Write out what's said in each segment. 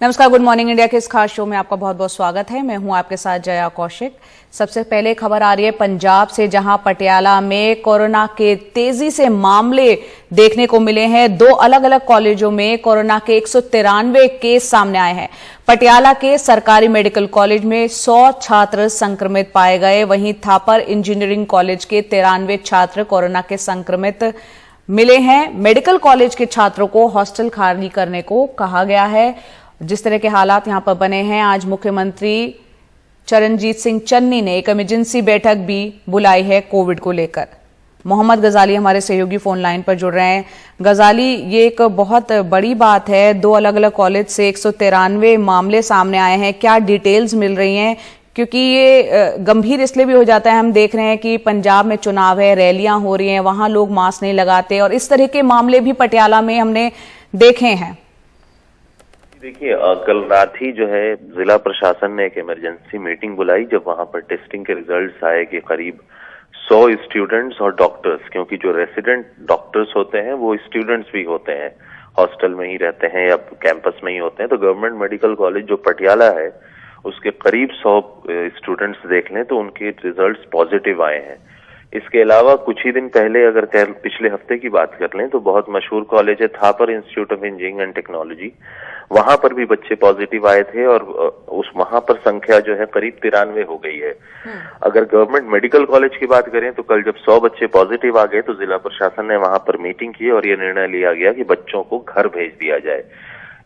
नमस्कार, good morning India के इस खास शो में आपका बहुत बहुत स्वागत है। मैं हूं आपके साथ जया कौशिक। सबसे पहले खबर आ रही है पंजाब से, जहां पटियाला में कोरोना के तेजी से मामले देखने को मिले हैं। दो अलग अलग कॉलेजों में कोरोना के 193 केस सामने आए हैं। पटियाला के सरकारी मेडिकल कॉलेज में 100 छात्र संक्रमित पाए गए, वहीं थापर इंजीनियरिंग कॉलेज के 93 छात्र कोरोना के संक्रमित मिले हैं। मेडिकल कॉलेज के छात्रों को हॉस्टल खाली करने को कहा गया है। जिस तरह के हालात यहां पर बने हैं, आज मुख्यमंत्री चरणजीत सिंह चन्नी ने एक इमरजेंसी बैठक भी बुलाई है कोविड को लेकर। मोहम्मद गजाली हमारे सहयोगी फोन लाइन पर जुड़ रहे हैं। गजाली, ये एक बहुत बड़ी बात है, दो अलग अलग कॉलेज से 193 मामले सामने आए हैं। क्या डिटेल्स मिल रही हैं? क्योंकि ये गंभीर इसलिए भी हो जाता है, हम देख रहे हैं कि पंजाब में चुनाव है, रैलियां हो रही हैं, वहां लोग मास्क नहीं लगाते, और इस तरह के मामले भी पटियाला में हमने देखे हैं। देखिए, कल रात ही जो है जिला प्रशासन ने एक इमरजेंसी मीटिंग बुलाई, जब वहां पर टेस्टिंग के रिजल्ट्स आए कि करीब 100 स्टूडेंट्स और डॉक्टर्स, क्योंकि जो रेसिडेंट डॉक्टर्स होते हैं वो स्टूडेंट्स भी होते हैं, हॉस्टल में ही रहते हैं या कैंपस में ही होते हैं। तो गवर्नमेंट मेडिकल कॉलेज जो पटियाला है उसके करीब 100 स्टूडेंट्स देख लें तो उनके रिजल्ट्स पॉजिटिव आए हैं। इसके अलावा कुछ ही दिन पहले अगर पिछले हफ्ते की बात कर लें तो बहुत मशहूर कॉलेज है Thapar institute of engineering and technology, वहां पर भी बच्चे पॉजिटिव आए थे और वहां पर संख्या जो है करीब 93 हो गई है। अगर गवर्नमेंट मेडिकल कॉलेज की बात करें तो कल जब 100 बच्चे पॉजिटिव आ गए तो जिला प्रशासन ने वहां पर मीटिंग की और यह निर्णय लिया गया कि बच्चों को घर भेज दिया जाए।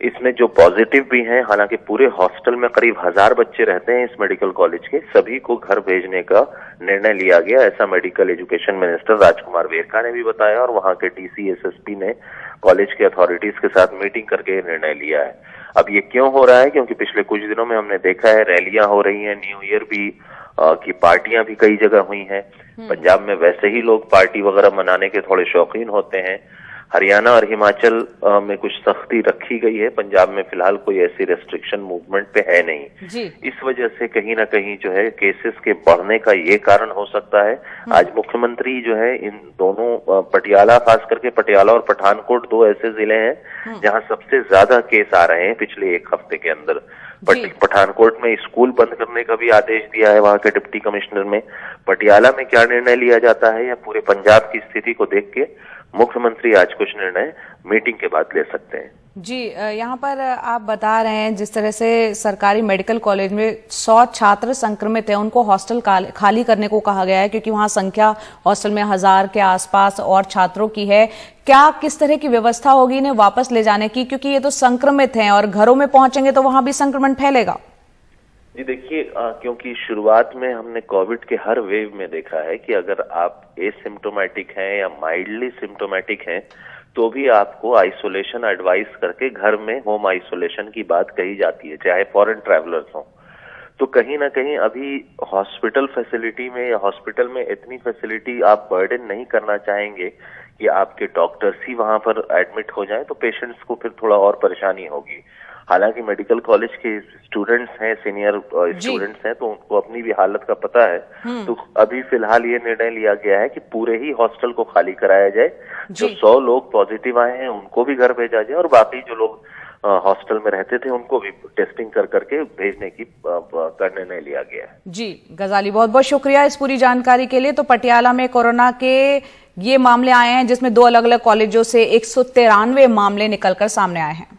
इसमें जो पॉजिटिव भी हैं, हालांकि पूरे हॉस्टल में करीब 1000 बच्चे रहते हैं इस मेडिकल कॉलेज के, सभी को घर भेजने का निर्णय लिया गया, ऐसा मेडिकल एजुकेशन मिनिस्टर राजकुमार वेरका ने भी बताया। और वहां के डीसी एसएसपी ने कॉलेज के अथॉरिटीज के साथ मीटिंग करके निर्णय लिया है। अब ये क्यों हो रहा है? क्योंकि पिछले कुछ दिनों में हमने देखा है रैलियां हो रही हैं, न्यू ईयर भी की पार्टियां भी कई जगह हुई हैं। पंजाब में वैसे ही लोग पार्टी वगैरह मनाने के थोड़े शौकीन होते हैं। हरियाणा और हिमाचल में कुछ सख्ती रखी गई है, पंजाब में फिलहाल कोई ऐसी रेस्ट्रिक्शन मूवमेंट पे है नहीं जी। इस वजह से कहीं ना कहीं जो है केसेस के बढ़ने का ये कारण हो सकता है। आज मुख्यमंत्री जो है इन दोनों पटियाला, खास करके पटियाला और पठानकोट, दो ऐसे जिले हैं जहां सबसे ज्यादा केस आ रहे हैं पिछले एक हफ्ते के अंदर। पठानकोट में स्कूल बंद करने का भी आदेश दिया है वहां के डिप्टी कमिश्नर ने। पटियाला में क्या निर्णय लिया जाता है या पूरे पंजाब की स्थिति को देख के मुख्यमंत्री आज कुछ निर्णय मीटिंग के बाद ले सकते हैं। जी, यहाँ पर आप बता रहे हैं जिस तरह से सरकारी मेडिकल कॉलेज में 100 छात्र संक्रमित हैं, उनको हॉस्टल खाली करने को कहा गया है, क्योंकि वहाँ संख्या हॉस्टल में 1000 के आसपास और छात्रों की है। क्या किस तरह की व्यवस्था होगी इन्हें वापस ले जाने की? क्योंकि ये तो संक्रमित हैं और घरों में पहुंचेंगे तो वहां भी संक्रमण फैलेगा। जी देखिए, क्योंकि शुरुआत में हमने कोविड के हर वेव में देखा है कि अगर आप एसिम्प्टोमेटिक हैं या माइल्डली सिम्प्टोमेटिक हैं तो भी आपको आइसोलेशन एडवाइस करके घर में होम आइसोलेशन की बात कही जाती है, चाहे फॉरेन ट्रैवलर्स हों। तो कहीं ना कहीं अभी हॉस्पिटल फैसिलिटी में या हॉस्पिटल में इतनी फैसिलिटी आप बर्डन नहीं करना चाहेंगे कि आपके डॉक्टर्स ही वहां पर एडमिट हो जाएं, तो पेशेंट्स को फिर थोड़ा और परेशानी होगी। हालांकि मेडिकल कॉलेज के स्टूडेंट्स हैं, सीनियर स्टूडेंट्स हैं, तो उनको अपनी भी हालत का पता है। तो अभी फिलहाल ये निर्णय लिया गया है कि पूरे ही हॉस्टल को खाली कराया जाए। जो 100 लोग पॉजिटिव आए हैं उनको भी घर भेजा जाए और बाकी जो लोग हॉस्टल में रहते थे उनको भी टेस्टिंग करके भेजने की का निर्णय लिया गया है। जी गजाली, बहुत बहुत शुक्रिया इस पूरी जानकारी के लिए। तो पटियाला में कोरोना के ये मामले आए हैं जिसमें दो अलग अलग कॉलेजों से 193 मामले निकलकर सामने आए हैं।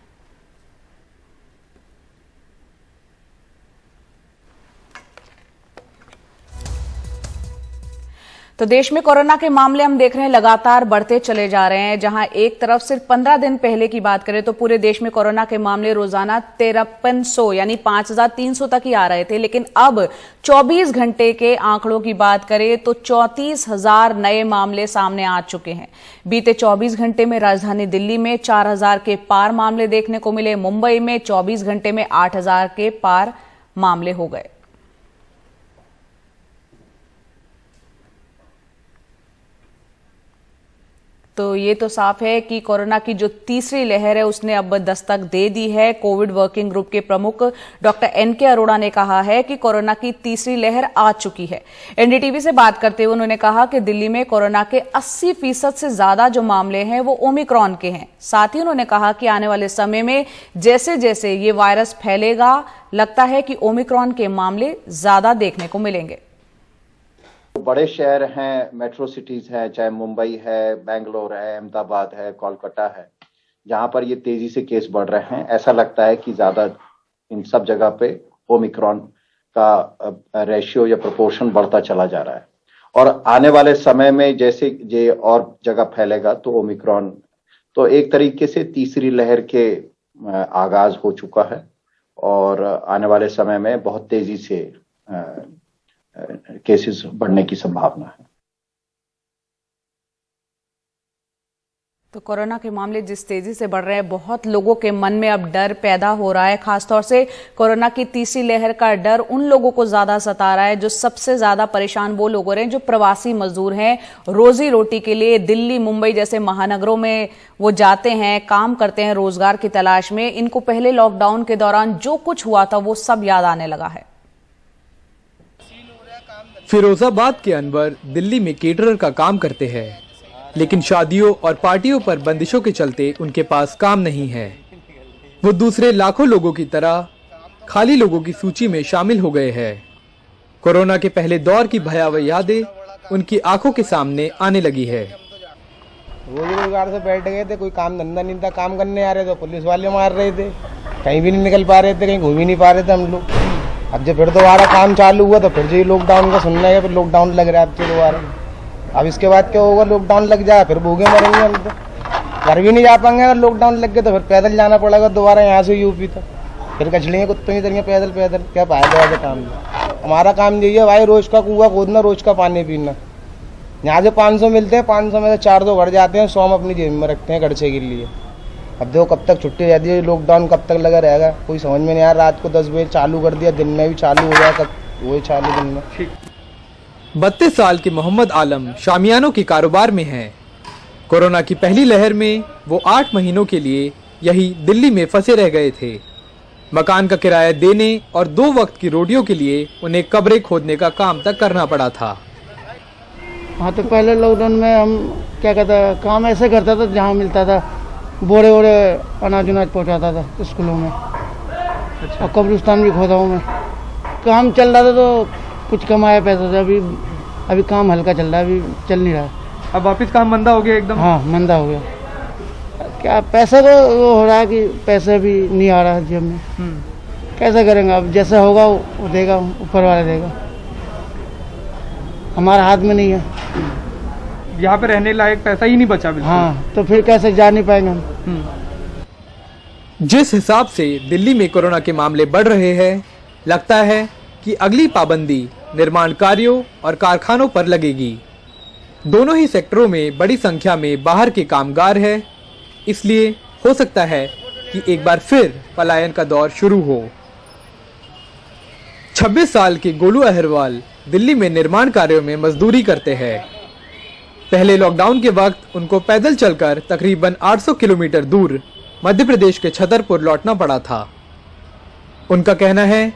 तो देश में कोरोना के मामले हम देख रहे हैं लगातार बढ़ते चले जा रहे हैं। जहां एक तरफ सिर्फ 15 दिन पहले की बात करें तो पूरे देश में कोरोना के मामले रोजाना 5300 यानी 5300 तक ही आ रहे थे, लेकिन अब 24 घंटे के आंकड़ों की बात करें तो 34,000 नए मामले सामने आ चुके हैं। बीते 24 घंटे में राजधानी दिल्ली में 4000 के पार मामले देखने को मिले। मुंबई में 24 घंटे में 8000 के पार मामले हो गए। तो ये तो साफ है कि कोरोना की जो तीसरी लहर है उसने अब दस्तक दे दी है। कोविड वर्किंग ग्रुप के प्रमुख डॉक्टर एनके अरोड़ा ने कहा है कि कोरोना की तीसरी लहर आ चुकी है। एनडीटीवी से बात करते हुए उन्होंने कहा कि दिल्ली में कोरोना के 80% से ज्यादा जो मामले हैं वो ओमिक्रॉन के हैं। साथ ही उन्होंने कहा कि आने वाले समय में जैसे जैसे ये वायरस फैलेगा, लगता है कि ओमिक्रॉन के मामले ज्यादा देखने को मिलेंगे। बड़े शहर हैं, मेट्रो सिटीज हैं, चाहे मुंबई है, बेंगलोर है, अहमदाबाद है, कोलकाता है, जहां पर ये तेजी से केस बढ़ रहे हैं, ऐसा लगता है कि ज्यादा इन सब जगह पे ओमिक्रॉन का रेशियो या प्रोपोर्शन बढ़ता चला जा रहा है। और आने वाले समय में जैसे ये और जगह फैलेगा तो ओमिक्रॉन तो एक तरीके से तीसरी लहर के आगाज हो चुका है और आने वाले समय में बहुत तेजी से केसेस बढ़ने की संभावना है। तो कोरोना के मामले जिस तेजी से बढ़ रहे हैं, बहुत लोगों के मन में अब डर पैदा हो रहा है। खासतौर से कोरोना की तीसरी लहर का डर उन लोगों को ज्यादा सता रहा है। जो सबसे ज्यादा परेशान वो लोग हो रहे हैं जो प्रवासी मजदूर हैं, रोजी रोटी के लिए दिल्ली, मुंबई जैसे महानगरों में वो जाते हैं, काम करते हैं रोजगार की तलाश में। इनको पहले लॉकडाउन के दौरान जो कुछ हुआ था वो सब याद आने लगा है। फिरोजाबाद के अनवर दिल्ली में केटरर का काम करते हैं, लेकिन शादियों और पार्टियों पर बंदिशों के चलते उनके पास काम नहीं है। वो दूसरे लाखों लोगों की तरह खाली लोगों की सूची में शामिल हो गए हैं। कोरोना के पहले दौर की भयावह यादें उनकी आंखों के सामने आने लगी है। रोजगार से बैठ गए थे, कोई काम धंधा नहीं था, काम करने आ रहे थे पुलिस वाले मार रहे थे, कहीं भी नहीं निकल पा रहे थे, कहीं घूम ही नहीं पा रहे थे हम लोग। अब जब फिर दोबारा काम चालू हुआ तो फिर जो लॉकडाउन का सुनना है, फिर लॉकडाउन लग रहा है अब तो दोबारा। अब इसके बाद क्या होगा, लॉकडाउन लग जाए फिर भूखे मरेंगे हम तो, घर भी नहीं जा पाएंगे। अगर लॉकडाउन लग गया तो फिर पैदल जाना पड़ेगा दोबारा यहाँ से यूपी तक, फिर कचलेंगे कुत्तों की तरह पैदल पैदल। क्या फायदा है काम में? हमारा काम यही है भाई, रोज का कुआं खोदना, रोज का पानी पीना। यहाँ से 500 मिलते हैं, 500 में से 400 घर जाते हैं, 100 हम अपनी जेब में रखते हैं खर्चे के लिए। अब देखो कब तक छुट्टी रहती है, लॉकडाउन कब तक लगा रहेगा, कोई समझ में नहीं आ रहा। रात को 10 बजे चालू कर दिया, दिन में भी चालू हो जाए, कब वही चालू दिन में। 32 साल के मोहम्मद आलम शामियानों के कारोबार में हैं। कोरोना की पहली लहर में वो 8 महीनों के लिए यही दिल्ली में फंसे रह गए थे। मकान का किराया देने और 2 वक्त की रोटियों के लिए उन्हें कब्रें खोदने का काम तक करना पड़ा था। हाँ, तो पहले लॉकडाउन में हम क्या कहता काम ऐसे करता था, जहाँ मिलता था बोरे वोरे अनाज उनाज पहुँचाता था स्कूलों में। अच्छा। और कब्रिस्तान भी खोदा हूँ मैं। काम चल रहा था तो कुछ कमाया पैसा से। अभी काम हल्का चल रहा है, अभी चल नहीं रहा। अब वापिस काम मंदा हो गया एकदम? हाँ, मंदा हो गया। क्या पैसा तो वो हो रहा है कि पैसा भी नहीं आ रहा है जेब में। कैसे करेंगे? अब जैसा होगा वो देगा, ऊपर वाला देगा, हमारा हाथ में नहीं है। यहाँ पे रहने लायक पैसा ही नहीं बचा बिल्कुल। हाँ, तो फिर कैसे जा नहीं पाएंगे हम। जिस हिसाब से दिल्ली में कोरोना के मामले बढ़ रहे हैं, लगता है कि अगली पाबंदी निर्माण कार्यों और कारखानों पर लगेगी। दोनों ही सेक्टरों में बड़ी संख्या में बाहर के कामगार हैं, इसलिए हो सकता है कि एक बार फिर पलायन का दौर शुरू हो। 26 साल के गोलू अहरवाल दिल्ली में निर्माण कार्यों में मजदूरी करते हैं। पहले लॉकडाउन के वक्त उनको पैदल चलकर तकरीबन 800 किलोमीटर दूर मध्य प्रदेश के छतरपुर लौटना पड़ा था। उनका कहना है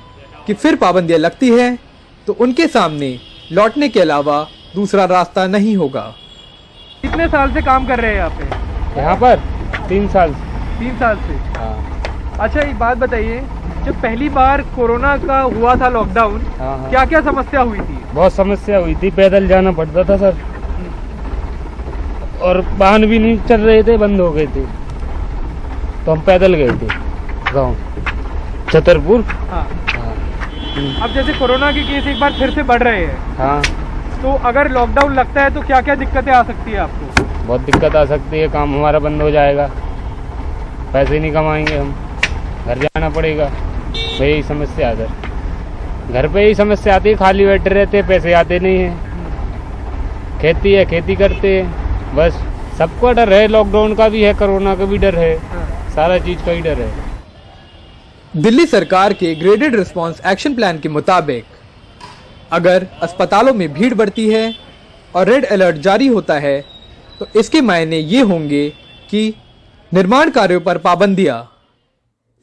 कि फिर पाबंदियां लगती है तो उनके सामने लौटने के अलावा दूसरा रास्ता नहीं होगा। कितने साल से काम कर रहे हैं यहाँ पे? यहाँ पर 3 साल। 3 साल से? हाँ। अच्छा, एक बात बताइए, जब पहली बार कोरोना का हुआ था लॉकडाउन, क्या क्या समस्या हुई थी? बहुत समस्या हुई थी, पैदल जाना पड़ता था सर, और वाहन भी नहीं चल रहे थे, बंद हो गए थे, तो हम पैदल गए थे गाँव छतरपुर। हाँ। अब जैसे कोरोना के केस एक बार फिर से बढ़ रहे हैं, हाँ, तो अगर लॉकडाउन लगता है तो क्या क्या दिक्कतें आ सकती है आपको? बहुत दिक्कत आ सकती है, काम हमारा बंद हो जाएगा, पैसे नहीं कमाएंगे हम, घर जाना पड़ेगा। यही समस्या है सर, घर पे ही समस्या आती है, खाली बैठे रहते, पैसे आते नहीं हैं। खेती है, खेती करते हैं, बस सबको डर है, लॉकडाउन का भी है, कोरोना का भी डर है, सारा चीज का ही डर है। दिल्ली सरकार के ग्रेडेड रिस्पांस एक्शन प्लान के मुताबिक अगर अस्पतालों में भीड़ बढ़ती है और रेड अलर्ट जारी होता है तो इसके मायने ये होंगे कि निर्माण कार्यों पर पाबंदियां,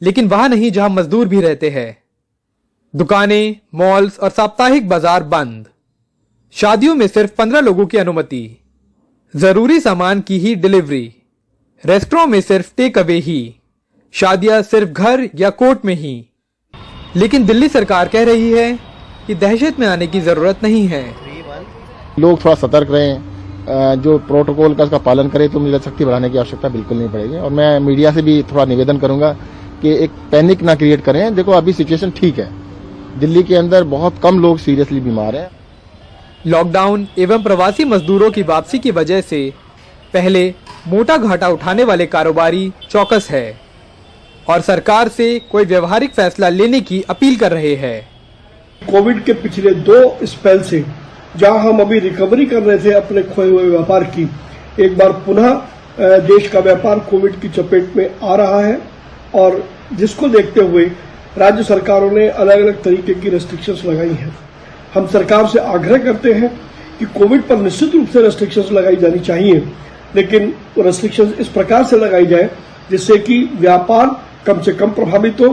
लेकिन वहां नहीं जहां मजदूर भी रहते हैं। दुकानें, मॉल्स और साप्ताहिक बाजार बंद। शादियों में सिर्फ 15 लोगों की अनुमति। जरूरी सामान की ही डिलीवरी। रेस्टोरेंट में सिर्फ टेक अवे ही। शादियां सिर्फ घर या कोर्ट में ही। लेकिन दिल्ली सरकार कह रही है कि दहशत में आने की जरूरत नहीं है। लोग थोड़ा सतर्क रहें, जो प्रोटोकॉल का उसका पालन करें तो मुझे सख्ती बढ़ाने की आवश्यकता बिल्कुल नहीं पड़ेगी। और मैं मीडिया से भी थोड़ा निवेदन करूंगा कि एक पैनिक ना क्रिएट करें। देखो अभी सिचुएशन ठीक है, दिल्ली के अंदर बहुत कम लोग सीरियसली बीमार हैं। लॉकडाउन एवं प्रवासी मजदूरों की वापसी की वजह से पहले मोटा घाटा उठाने वाले कारोबारी चौकस है और सरकार से कोई व्यवहारिक फैसला लेने की अपील कर रहे हैं। कोविड के पिछले 2 स्पेल से जहां हम अभी रिकवरी कर रहे थे अपने खोए हुए व्यापार की, एक बार पुनः देश का व्यापार कोविड की चपेट में आ रहा है और जिसको देखते हुए राज्य सरकारों ने अलग अलग तरीके की रेस्ट्रिक्शंस लगाई हैं। हम सरकार से आग्रह करते हैं कि कोविड पर निश्चित रूप से रेस्ट्रिक्शंस लगाई जानी चाहिए, लेकिन रेस्ट्रिक्शंस इस प्रकार से लगाई जाए जिससे कि व्यापार कम से कम प्रभावित हो,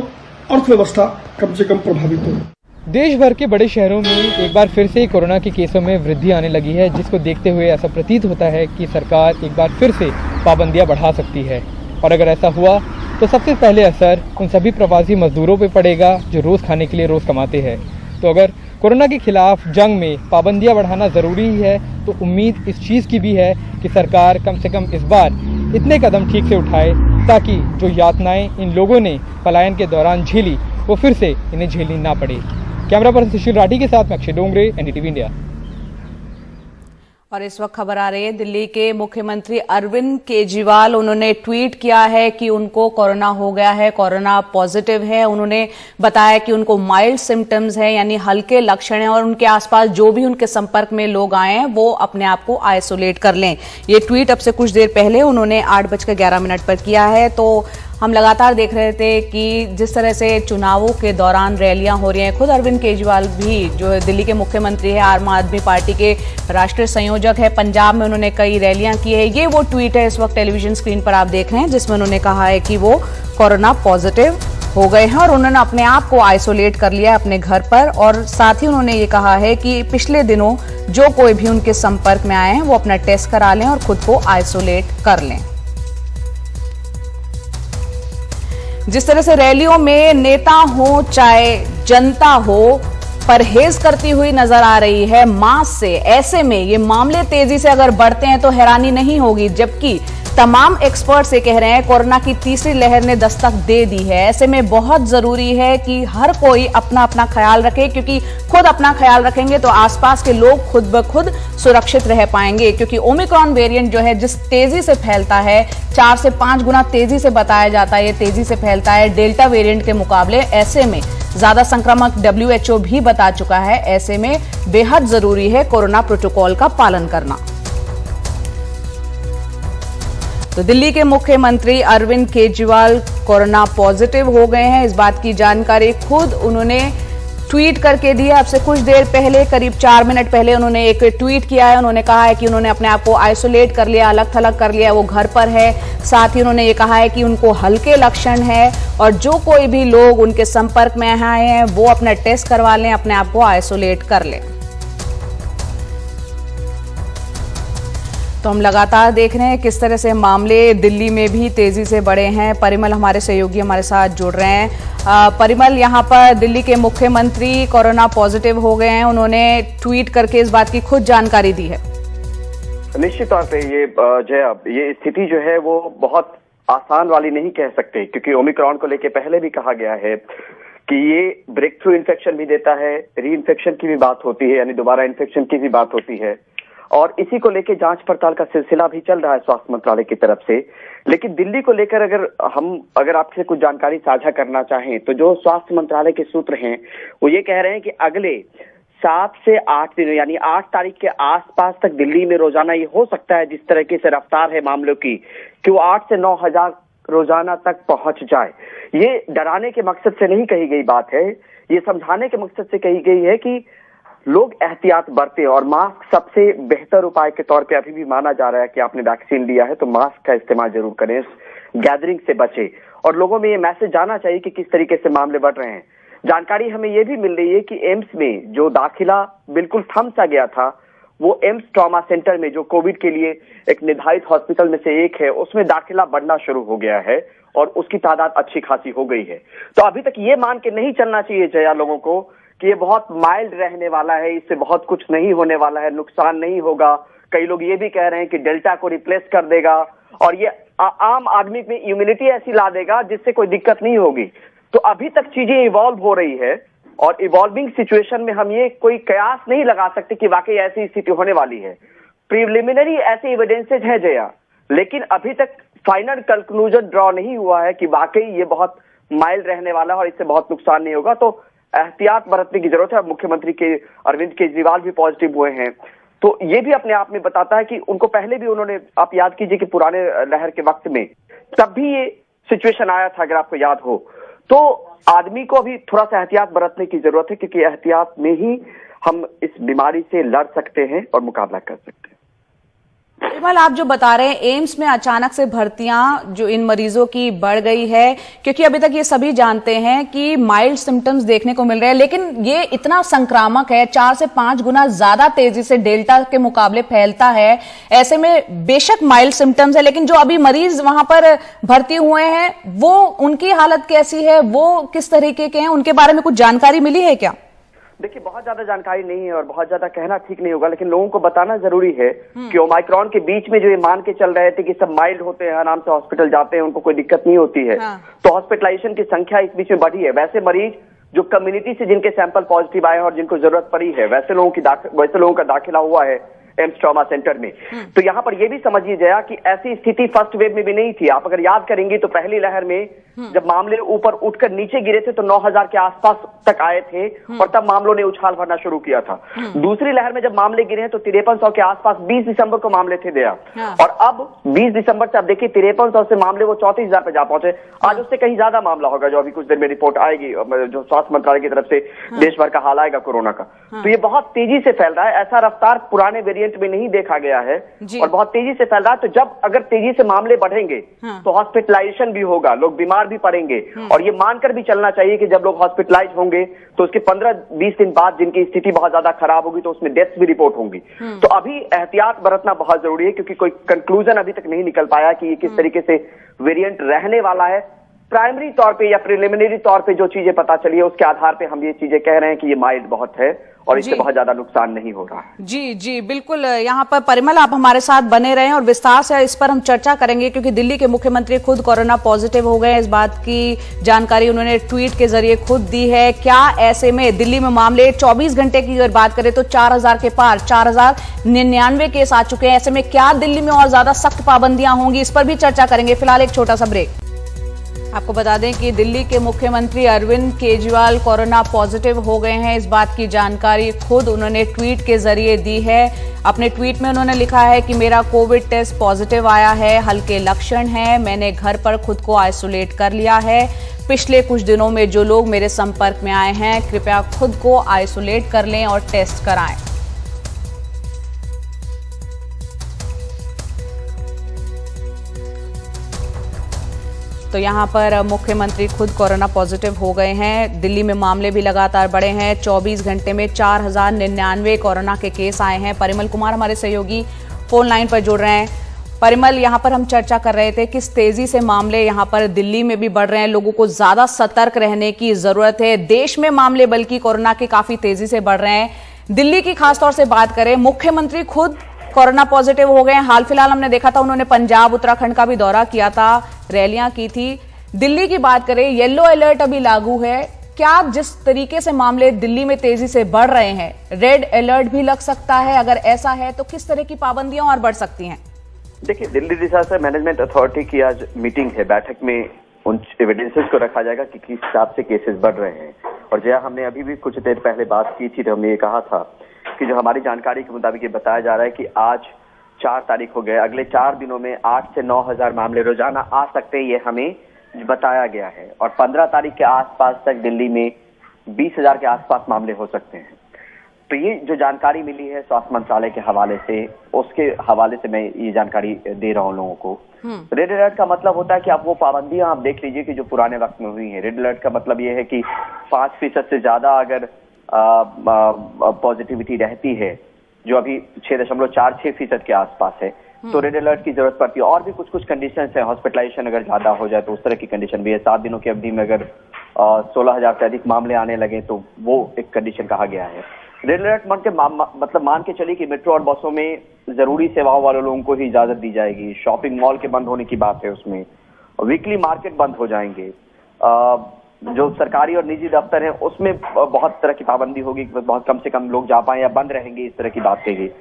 अर्थव्यवस्था कम से कम प्रभावित हो। देश भर के बड़े शहरों में एक बार फिर से कोरोना के केसों में वृद्धि आने लगी है, जिसको देखते हुए ऐसा प्रतीत होता है कि सरकार एक बार फिर से पाबंदियां बढ़ा सकती है। और अगर ऐसा हुआ तो सबसे पहले असर उन सभी प्रवासी मजदूरों पर पड़ेगा जो रोज खाने के लिए रोज कमाते हैं। तो अगर कोरोना के खिलाफ जंग में पाबंदियां बढ़ाना जरूरी है तो उम्मीद इस चीज की भी है कि सरकार कम से कम इस बार इतने कदम ठीक से उठाए ताकि जो यातनाएं इन लोगों ने पलायन के दौरान झेली वो फिर से इन्हें झेलनी ना पड़े। कैमरा पर्सन सुशील राठी के साथ मैं अक्षय डोंगरे, एनडीटीवी इंडिया। और इस वक्त खबर आ रही है दिल्ली के मुख्यमंत्री अरविंद केजरीवाल, उन्होंने ट्वीट किया है कि उनको कोरोना हो गया है, कोरोना पॉजिटिव है। उन्होंने बताया कि उनको माइल्ड सिम्टम्स है, यानी हल्के लक्षण हैं और उनके आसपास जो भी उनके संपर्क में लोग आए हैं वो अपने आप को आइसोलेट कर लें। ये ट्वीट अब से कुछ देर पहले उन्होंने 8:11 पर किया है। तो हम लगातार देख रहे थे कि जिस तरह से चुनावों के दौरान रैलियां हो रही हैं, खुद अरविंद केजरीवाल भी जो दिल्ली के मुख्यमंत्री है, आम आदमी पार्टी के राष्ट्रीय संयोजक है, पंजाब में उन्होंने कई रैलियां की है। ये वो ट्वीट है इस वक्त टेलीविजन स्क्रीन पर आप देख रहे हैं जिसमें उन्होंने कहा है कि वो कोरोना पॉजिटिव हो गए हैं और उन्होंने अपने आप को आइसोलेट कर लिया अपने घर पर। और साथ ही उन्होंने ये कहा है कि पिछले दिनों जो कोई भी उनके संपर्क में आए हैं वो अपना टेस्ट करा लें और खुद को आइसोलेट कर लें। जिस तरह से रैलियों में नेता हो चाहे जनता हो परहेज करती हुई नजर आ रही है मास्क से, ऐसे में ये मामले तेजी से अगर बढ़ते हैं तो हैरानी नहीं होगी, जबकि तमाम एक्सपर्ट्स ये कह रहे हैं कोरोना की तीसरी लहर ने दस्तक दे दी है। ऐसे में बहुत जरूरी है कि हर कोई अपना अपना ख्याल रखे, क्योंकि खुद अपना ख्याल रखेंगे तो आसपास के लोग खुद ब खुद सुरक्षित रह पाएंगे। क्योंकि ओमिक्रॉन वेरिएंट जो है जिस तेजी से फैलता है, 4 से 5 गुना तेजी से बताया जाता है, ये तेजी से फैलता है डेल्टा वेरिएंट के मुकाबले। ऐसे में ज्यादा संक्रामक WHO भी बता चुका है। ऐसे में बेहद जरूरी है कोरोना प्रोटोकॉल का पालन करना। तो दिल्ली के मुख्यमंत्री अरविंद केजरीवाल कोरोना पॉजिटिव हो गए हैं, इस बात की जानकारी खुद उन्होंने ट्वीट करके दी है। अब से कुछ देर पहले, करीब 4 मिनट पहले उन्होंने एक ट्वीट किया है। उन्होंने कहा है कि उन्होंने अपने आप को आइसोलेट कर लिया, अलग थलग कर लिया, वो घर पर है। साथ ही उन्होंने ये कहा है कि उनको हल्के लक्षण है और जो कोई भी लोग उनके संपर्क में आए हैं वो अपना टेस्ट करवा लें, अपने आप को आइसोलेट कर लें। तो हम लगातार देख रहे हैं किस तरह से मामले दिल्ली में भी तेजी से बढ़े हैं। परिमल हमारे सहयोगी हमारे साथ जुड़ रहे हैं। परिमल, यहाँ पर दिल्ली के मुख्यमंत्री कोरोना पॉजिटिव हो गए हैं, उन्होंने ट्वीट करके इस बात की खुद जानकारी दी है। निश्चित तौर पे ये स्थिति जो है वो बहुत आसान वाली नहीं कह सकते, क्योंकि ओमिक्रॉन को लेके पहले भी कहा गया है कि ये ब्रेक थ्रू इन्फेक्शन भी देता है, री इन्फेक्शन की भी बात होती है, यानी दोबारा इन्फेक्शन की भी बात होती है। और इसी को लेकर जांच पड़ताल का सिलसिला भी चल रहा है स्वास्थ्य मंत्रालय की तरफ से। लेकिन दिल्ली को लेकर अगर आपसे कुछ जानकारी साझा करना चाहें तो जो स्वास्थ्य मंत्रालय के सूत्र हैं वो ये कह रहे हैं कि अगले 7 से 8 दिन यानी 8 तारीख के आसपास तक दिल्ली में रोजाना ये हो सकता है, जिस तरीके से रफ्तार है मामलों की, कि वो 8 से 9 हजार रोजाना तक पहुंच जाए। ये डराने के मकसद से नहीं कही गई बात है, ये समझाने के मकसद से कही गई है कि लोग एहतियात बरतें। और मास्क सबसे बेहतर उपाय के तौर पे अभी भी माना जा रहा है कि आपने वैक्सीन लिया है तो मास्क का इस्तेमाल जरूर करें, गैदरिंग से बचें। और लोगों में ये मैसेज जाना चाहिए कि किस तरीके से मामले बढ़ रहे हैं। जानकारी हमें ये भी मिल रही है कि एम्स में जो दाखिला बिल्कुल थम सा गया था, वो एम्स ट्रॉमा सेंटर में जो कोविड के लिए एक निर्धारित हॉस्पिटल में से एक है, उसमें दाखिला बढ़ना शुरू हो गया है और उसकी तादाद अच्छी खासी हो गई है। तो अभी तक ये मान के नहीं चलना चाहिए जया लोगों को कि ये बहुत माइल्ड रहने वाला है, इससे बहुत कुछ नहीं होने वाला है, नुकसान नहीं होगा। कई लोग ये भी कह रहे हैं कि डेल्टा को रिप्लेस कर देगा और ये आम आदमी में इम्यूनिटी ऐसी ला देगा जिससे कोई दिक्कत नहीं होगी। तो अभी तक चीजें इवॉल्व हो रही है और इवॉल्विंग सिचुएशन में हम ये कोई कयास नहीं लगा सकते कि वाकई ऐसी स्थिति होने वाली है। प्रिलिमिनरी ऐसे एविडेंसेज है जया, लेकिन अभी तक फाइनल कंक्लूजन ड्रॉ नहीं हुआ है कि वाकई ये बहुत माइल्ड रहने वाला है और इससे बहुत नुकसान नहीं होगा। तो एहतियात बरतने की जरूरत है। मुख्यमंत्री के अरविंद केजरीवाल भी पॉजिटिव हुए हैं, तो ये भी अपने आप में बताता है कि उनको पहले भी उन्होंने, आप याद कीजिए कि पुराने लहर के वक्त में तब भी ये सिचुएशन आया था, अगर आपको याद हो। तो आदमी को अभी थोड़ा सा एहतियात बरतने की जरूरत है, क्योंकि एहतियात में ही हम इस बीमारी से लड़ सकते हैं और मुकाबला कर सकते हैं। परिमल, आप जो बता रहे हैं एम्स में अचानक से भर्तियां जो इन मरीजों की बढ़ गई है, क्योंकि अभी तक ये सभी जानते हैं कि माइल्ड सिम्टम्स देखने को मिल रहे हैं, लेकिन ये इतना संक्रामक है, 4 से 5 गुना ज्यादा तेजी से डेल्टा के मुकाबले फैलता है। ऐसे में बेशक माइल्ड सिम्टम्स है, लेकिन जो अभी मरीज वहां पर भर्ती हुए हैं वो, उनकी हालत कैसी है, वो किस तरीके के हैं, उनके बारे में कुछ जानकारी मिली है क्या? देखिए, बहुत ज्यादा जानकारी नहीं है और बहुत ज्यादा कहना ठीक नहीं होगा, लेकिन लोगों को बताना जरूरी है कि ओमाइक्रॉन के बीच में जो ये मान के चल रहे थे कि सब माइल्ड होते हैं, आराम से हॉस्पिटल जाते हैं, उनको कोई दिक्कत नहीं होती है, तो हॉस्पिटलाइजेशन की संख्या इस बीच में बढ़ी है। वैसे मरीज जो कम्युनिटी से जिनके सैंपल पॉजिटिव आए हैं और जिनको जरूरत पड़ी है, वैसे लोगों का दाखिला हुआ है एम्स ट्रॉमा सेंटर में। तो यहाँ पर यह भी समझिए जया कि ऐसी स्थिति फर्स्ट वेव में भी नहीं थी। आप अगर याद करेंगे तो पहली लहर में जब मामले ऊपर उठकर नीचे गिरे थे तो 9000 के आसपास तक आए थे और तब मामलों ने उछाल भरना शुरू किया था। दूसरी लहर में जब मामले गिरे हैं तो 5300 के आसपास 20 दिसंबर को मामले थे दया, और अब 20 दिसंबर से आप देखिए 5300 से मामले वो 34,000 पे जा पहुंचे। आज उससे कहीं ज्यादा मामला होगा, जो अभी कुछ देर में रिपोर्ट आएगी जो स्वास्थ्य मंत्रालय की तरफ से देश भर का हाल आएगा कोरोना का। तो ये बहुत तेजी से फैल रहा है, ऐसा रफ्तार पुराने वेरिएंट में नहीं देखा गया है और बहुत तेजी से फैल रहा है। तो जब अगर तेजी से मामले बढ़ेंगे तो हॉस्पिटलाइजेशन भी होगा, लोग बीमार भी पड़ेंगे, और ये मानकर भी चलना चाहिए कि जब लोग हॉस्पिटलाइज होंगे तो उसके 15-20 दिन बाद जिनकी स्थिति बहुत ज्यादा खराब होगी तो उसमें डेथ्स भी रिपोर्ट होंगी। तो अभी एहतियात बरतना बहुत जरूरी है, क्योंकि कोई कंक्लूजन अभी तक नहीं निकल पाया कि ये किस तरीके से वेरिएंट रहने वाला है। प्राइमरी तौर पे या प्रिलिमिनरी तौर पे जो चीजें पता चली है उसके आधार पे हम ये चीजें कह रहे हैं कि ये माइल्ड बहुत है और इससे बहुत ज्यादा नुकसान नहीं हो रहा है। जी जी बिल्कुल। यहाँ पर परिमल आप हमारे साथ बने रहें और विस्तार से इस पर हम चर्चा करेंगे, क्योंकि दिल्ली के मुख्यमंत्री खुद कोरोना पॉजिटिव हो गए हैं। इस बात की जानकारी उन्होंने ट्वीट के जरिए खुद दी है। क्या ऐसे में दिल्ली में मामले 24 घंटे की अगर बात करें तो 4000 के पार 4099 केस आ चुके हैं। ऐसे में क्या दिल्ली में और ज्यादा सख्त पाबंदियां होंगी, इस पर भी चर्चा करेंगे। फिलहाल एक छोटा सा ब्रेक। आपको बता दें कि दिल्ली के मुख्यमंत्री अरविंद केजरीवाल कोरोना पॉजिटिव हो गए हैं। इस बात की जानकारी खुद उन्होंने ट्वीट के जरिए दी है। अपने ट्वीट में उन्होंने लिखा है कि मेरा कोविड टेस्ट पॉजिटिव आया है, हल्के लक्षण हैं, मैंने घर पर खुद को आइसोलेट कर लिया है। पिछले कुछ दिनों में जो लोग मेरे संपर्क में आए हैं कृपया खुद को आइसोलेट कर लें और टेस्ट कराएं। तो यहाँ पर मुख्यमंत्री खुद कोरोना पॉजिटिव हो गए हैं। दिल्ली में मामले भी लगातार बढ़े हैं। 24 घंटे में 4099 कोरोना के केस आए हैं। परिमल कुमार हमारे सहयोगी फोन लाइन पर जुड़ रहे हैं। परिमल, यहाँ पर हम चर्चा कर रहे थे किस तेजी से मामले यहाँ पर दिल्ली में भी बढ़ रहे हैं। लोगों को ज्यादा सतर्क रहने की जरूरत है। देश में मामले बल्कि कोरोना के काफी तेजी से बढ़ रहे हैं। दिल्ली की खासतौर से बात करें, मुख्यमंत्री खुद कोरोना पॉजिटिव हो गए हैं। हाल फिलहाल हमने देखा था उन्होंने पंजाब उत्तराखंड का भी दौरा किया था, रैलियां की थी। दिल्ली की बात करें, येलो अलर्ट अभी लागू है। क्या जिस तरीके से मामले दिल्ली में तेजी से बढ़ रहे हैं, रेड अलर्ट भी लग सकता है? अगर ऐसा है तो किस तरह की पाबंदियां और बढ़ सकती हैं? देखिए, दिल्ली डिजास्टर मैनेजमेंट अथॉरिटी की आज मीटिंग है। बैठक में उन एविडेंसेस को रखा जाएगा कि किस हिसाब से केसेस बढ़ रहे हैं। और जया, हमने अभी भी कुछ देर पहले बात की थी तो हमने ये कहा था कि जो हमारी जानकारी के मुताबिक ये बताया जा रहा है कि आज 4 तारीख हो गए, अगले 4 दिनों में 8 से 9000 मामले रोजाना आ सकते हैं, ये हमें बताया गया है। और 15 तारीख के आसपास तक दिल्ली में 20,000 के आसपास मामले हो सकते हैं। तो ये जो जानकारी मिली है स्वास्थ्य मंत्रालय के हवाले से, उसके हवाले से मैं ये जानकारी दे रहा हूँ लोगों को। रेड अलर्ट का मतलब होता है कि आप वो पाबंदियां आप देख लीजिए कि जो पुराने वक्त में हुई है। रेड अलर्ट का मतलब ये है कि 5% से ज्यादा अगर पॉजिटिविटी रहती है, जो अभी 6.46% के आसपास है, तो रेड अलर्ट की जरूरत पड़ती है। और भी कुछ कुछ कंडीशंस है, हॉस्पिटलाइजेशन अगर ज्यादा हो जाए तो उस तरह की कंडीशन भी है। 7 दिनों की अवधि में अगर 16,000 से अधिक मामले आने लगे तो वो एक कंडीशन कहा गया है। रेड अलर्ट मतलब मान के चलिए कि मेट्रो और बसों में जरूरी सेवाओं वाले लोगों को ही इजाजत दी जाएगी। शॉपिंग मॉल के बंद होने की बात है उसमें। वीकली मार्केट बंद हो जाएंगे। जो सरकारी और निजी दफ्तर है उसमें बहुत तरह की पाबंदी होगी, बहुत कम से कम लोग जा पाए या बंद रहेंगे, इस तरह की बात कही।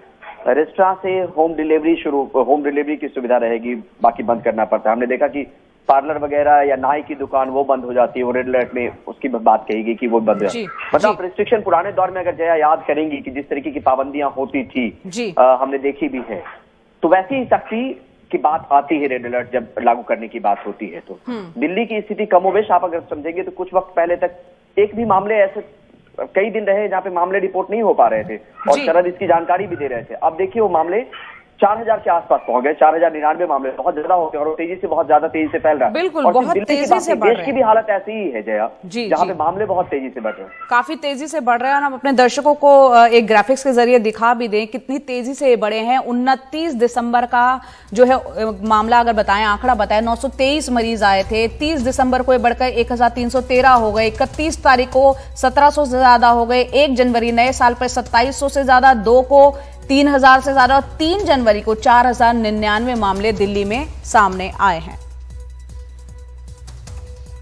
रेस्टोरेंट से होम डिलीवरी की सुविधा रहेगी, बाकी बंद करना पड़ता है। हमने देखा कि पार्लर वगैरह या नाई की दुकान वो बंद हो जाती है, वो रेड अलर्ट में उसकी बात कहेगी कि वो बंद है। मतलब रिस्ट्रिक्शन पुराने दौर में अगर जया याद करेंगी कि जिस तरीके की पाबंदियां होती थी, हमने देखी भी है, तो वैसी ही सख्ती की बात आती है रेड अलर्ट जब लागू करने की बात होती है। तो दिल्ली की स्थिति कमोबेश आप अगर समझेंगे तो कुछ वक्त पहले तक एक भी मामले ऐसे कई दिन रहे जहां पे मामले रिपोर्ट नहीं हो पा रहे थे और शरद इसकी जानकारी भी दे रहे थे। अब देखिए वो मामले 4,000 के आसपास पहुंच गए। 4,099 मामले, बहुत ज्यादा होते हैं और तेजी से बहुत ज्यादा तेजी से फैल रहा है। बिल्कुल, और बहुत तेजी से बढ़ रहे हैं। देश की भी हालत ऐसी ही है जया, जहां पे मामले बहुत तेजी से बढ़ रहे हैं, काफी तेजी से बढ़ रहे हैं। और हम अपने दर्शकों को एक ग्राफिक्स के जरिए दिखा भी दें कितनी तेजी से बढ़े हैं। 29 दिसंबर का जो है मामला अगर बताएं, आंकड़ा बताएं, 923 मरीज आए थे। 30 दिसंबर को बढ़कर 1,313 हो गए। 31 तारीख को 1,700 से ज्यादा हो गए। 1 जनवरी नए साल पर 2,700 से ज्यादा, 2 को 3,000 से ज्यादा और 3 जनवरी को 4,099 मामले दिल्ली में सामने आए हैं।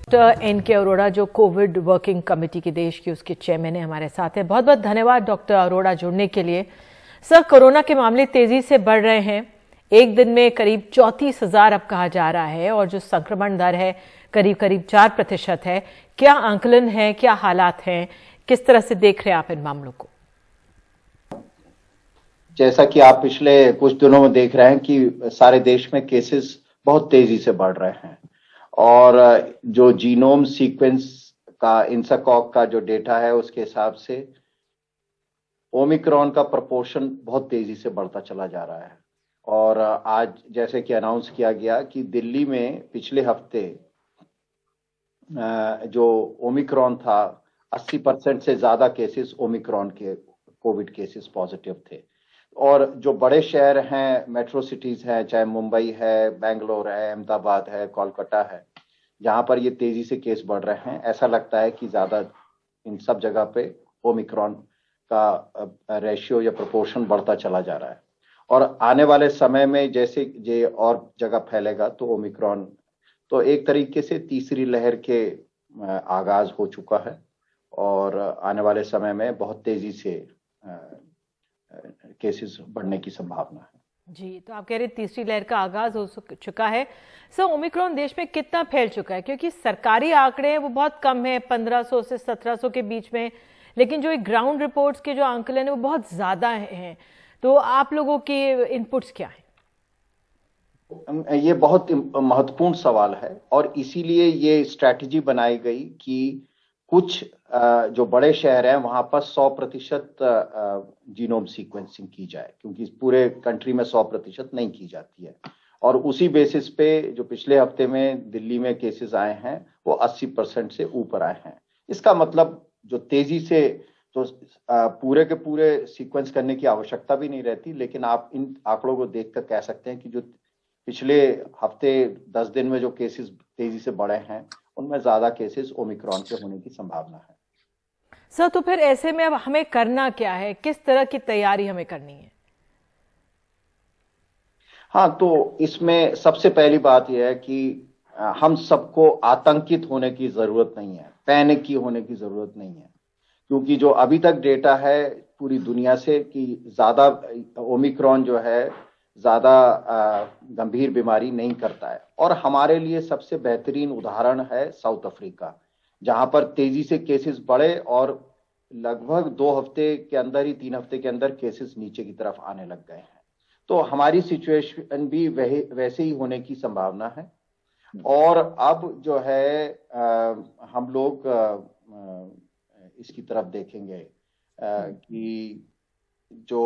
Doctor NK. अरोड़ा जो कोविड वर्किंग कमेटी की देश की उसके चेयरमैन है, हमारे साथ है। बहुत बहुत धन्यवाद डॉक्टर अरोड़ा जुड़ने के लिए। सर, कोरोना के मामले तेजी से बढ़ रहे हैं। एक दिन में करीब 34,000 अब कहा जा रहा है और जो संक्रमण दर है करीब करीब 4% है। क्या आंकलन है, क्या हालात हैं, किस तरह से देख रहे हैं आप इन मामलों को? जैसा कि आप पिछले कुछ दिनों में देख रहे हैं कि सारे देश में केसेस बहुत तेजी से बढ़ रहे हैं और जो जीनोम सीक्वेंस का इंसाकॉक का जो डेटा है उसके हिसाब से ओमिक्रॉन का प्रोपोर्शन बहुत तेजी से बढ़ता चला जा रहा है। और आज जैसे कि अनाउंस किया गया कि दिल्ली में पिछले हफ्ते जो ओमिक्रॉन था 80% से ज्यादा केसेस ओमिक्रॉन के कोविड केसेस पॉजिटिव थे। और जो बड़े शहर हैं, मेट्रो सिटीज हैं, चाहे मुंबई है, बेंगलोर है, अहमदाबाद है, कोलकाता है, जहां पर ये तेजी से केस बढ़ रहे हैं, ऐसा लगता है कि ज्यादा इन सब जगह पे ओमिक्रॉन का रेशियो या प्रोपोर्शन बढ़ता चला जा रहा है। और आने वाले समय में जैसे ये और जगह फैलेगा तो ओमिक्रॉन तो एक तरीके से तीसरी लहर के आगाज हो चुका है और आने वाले समय में बहुत तेजी से केसेस बढ़ने की संभावना है। जी, तो आप कह रहे तीसरी लहर का आगाज हो चुका है। सर, ओमिक्रॉन देश में कितना फैल चुका है? क्योंकि सरकारी आंकड़े हैं वो बहुत कम है, 1,500 से 1,700 के बीच में, लेकिन जो एक ग्राउंड रिपोर्ट्स के जो आंकलन है वो बहुत ज्यादा हैं। तो आप लोगों के इनपुट्स क्या हैं? ये बहुत महत्वपूर्ण सवाल है और इसीलिए ये स्ट्रैटेजी बनाई गई कि कुछ जो बड़े शहर हैं वहां पर 100% जीनोम सीक्वेंसिंग की जाए, क्योंकि पूरे कंट्री में 100% नहीं की जाती है। और उसी बेसिस पे जो पिछले हफ्ते में दिल्ली में केसेस आए हैं वो 80% से ऊपर आए हैं। इसका मतलब जो तेजी से तो पूरे के पूरे सीक्वेंस करने की आवश्यकता भी नहीं रहती, लेकिन आप इन आंकड़ों को देखकर कह सकते हैं कि जो पिछले हफ्ते 10 दिन में जो केसेस तेजी से बढ़े हैं उनमें ज्यादा केसेस ओमिक्रॉन के होने की संभावना है। सर, तो फिर ऐसे में अब हमें करना क्या है? किस तरह की तैयारी हमें करनी है? हाँ, तो इसमें सबसे पहली बात यह है कि हम सबको आतंकित होने की जरूरत नहीं है, पैनिक की होने की जरूरत नहीं है, क्योंकि जो अभी तक डेटा है पूरी दुनिया से कि ज्यादा ओमिक्रॉन जो है ज्यादा गंभीर बीमारी नहीं करता है। और हमारे लिए सबसे बेहतरीन उदाहरण है साउथ अफ्रीका, जहां पर तेजी से केसेस बढ़े और लगभग 2 हफ्ते के अंदर ही 3 हफ्ते के अंदर केसेस नीचे की तरफ आने लग गए हैं। तो हमारी सिचुएशन भी वैसे ही होने की संभावना है। और अब जो है हम लोग इसकी तरफ देखेंगे कि जो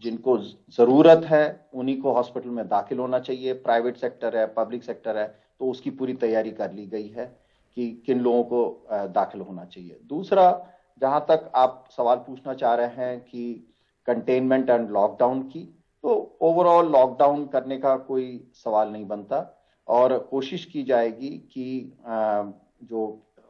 जिनको जरूरत है उन्हीं को हॉस्पिटल में दाखिल होना चाहिए। प्राइवेट सेक्टर है, पब्लिक सेक्टर है, तो उसकी पूरी तैयारी कर ली गई है कि किन लोगों को दाखिल होना चाहिए। दूसरा, जहां तक आप सवाल पूछना चाह रहे हैं कि कंटेनमेंट एंड लॉकडाउन की, तो ओवरऑल लॉकडाउन करने का कोई सवाल नहीं बनता और कोशिश की जाएगी कि जो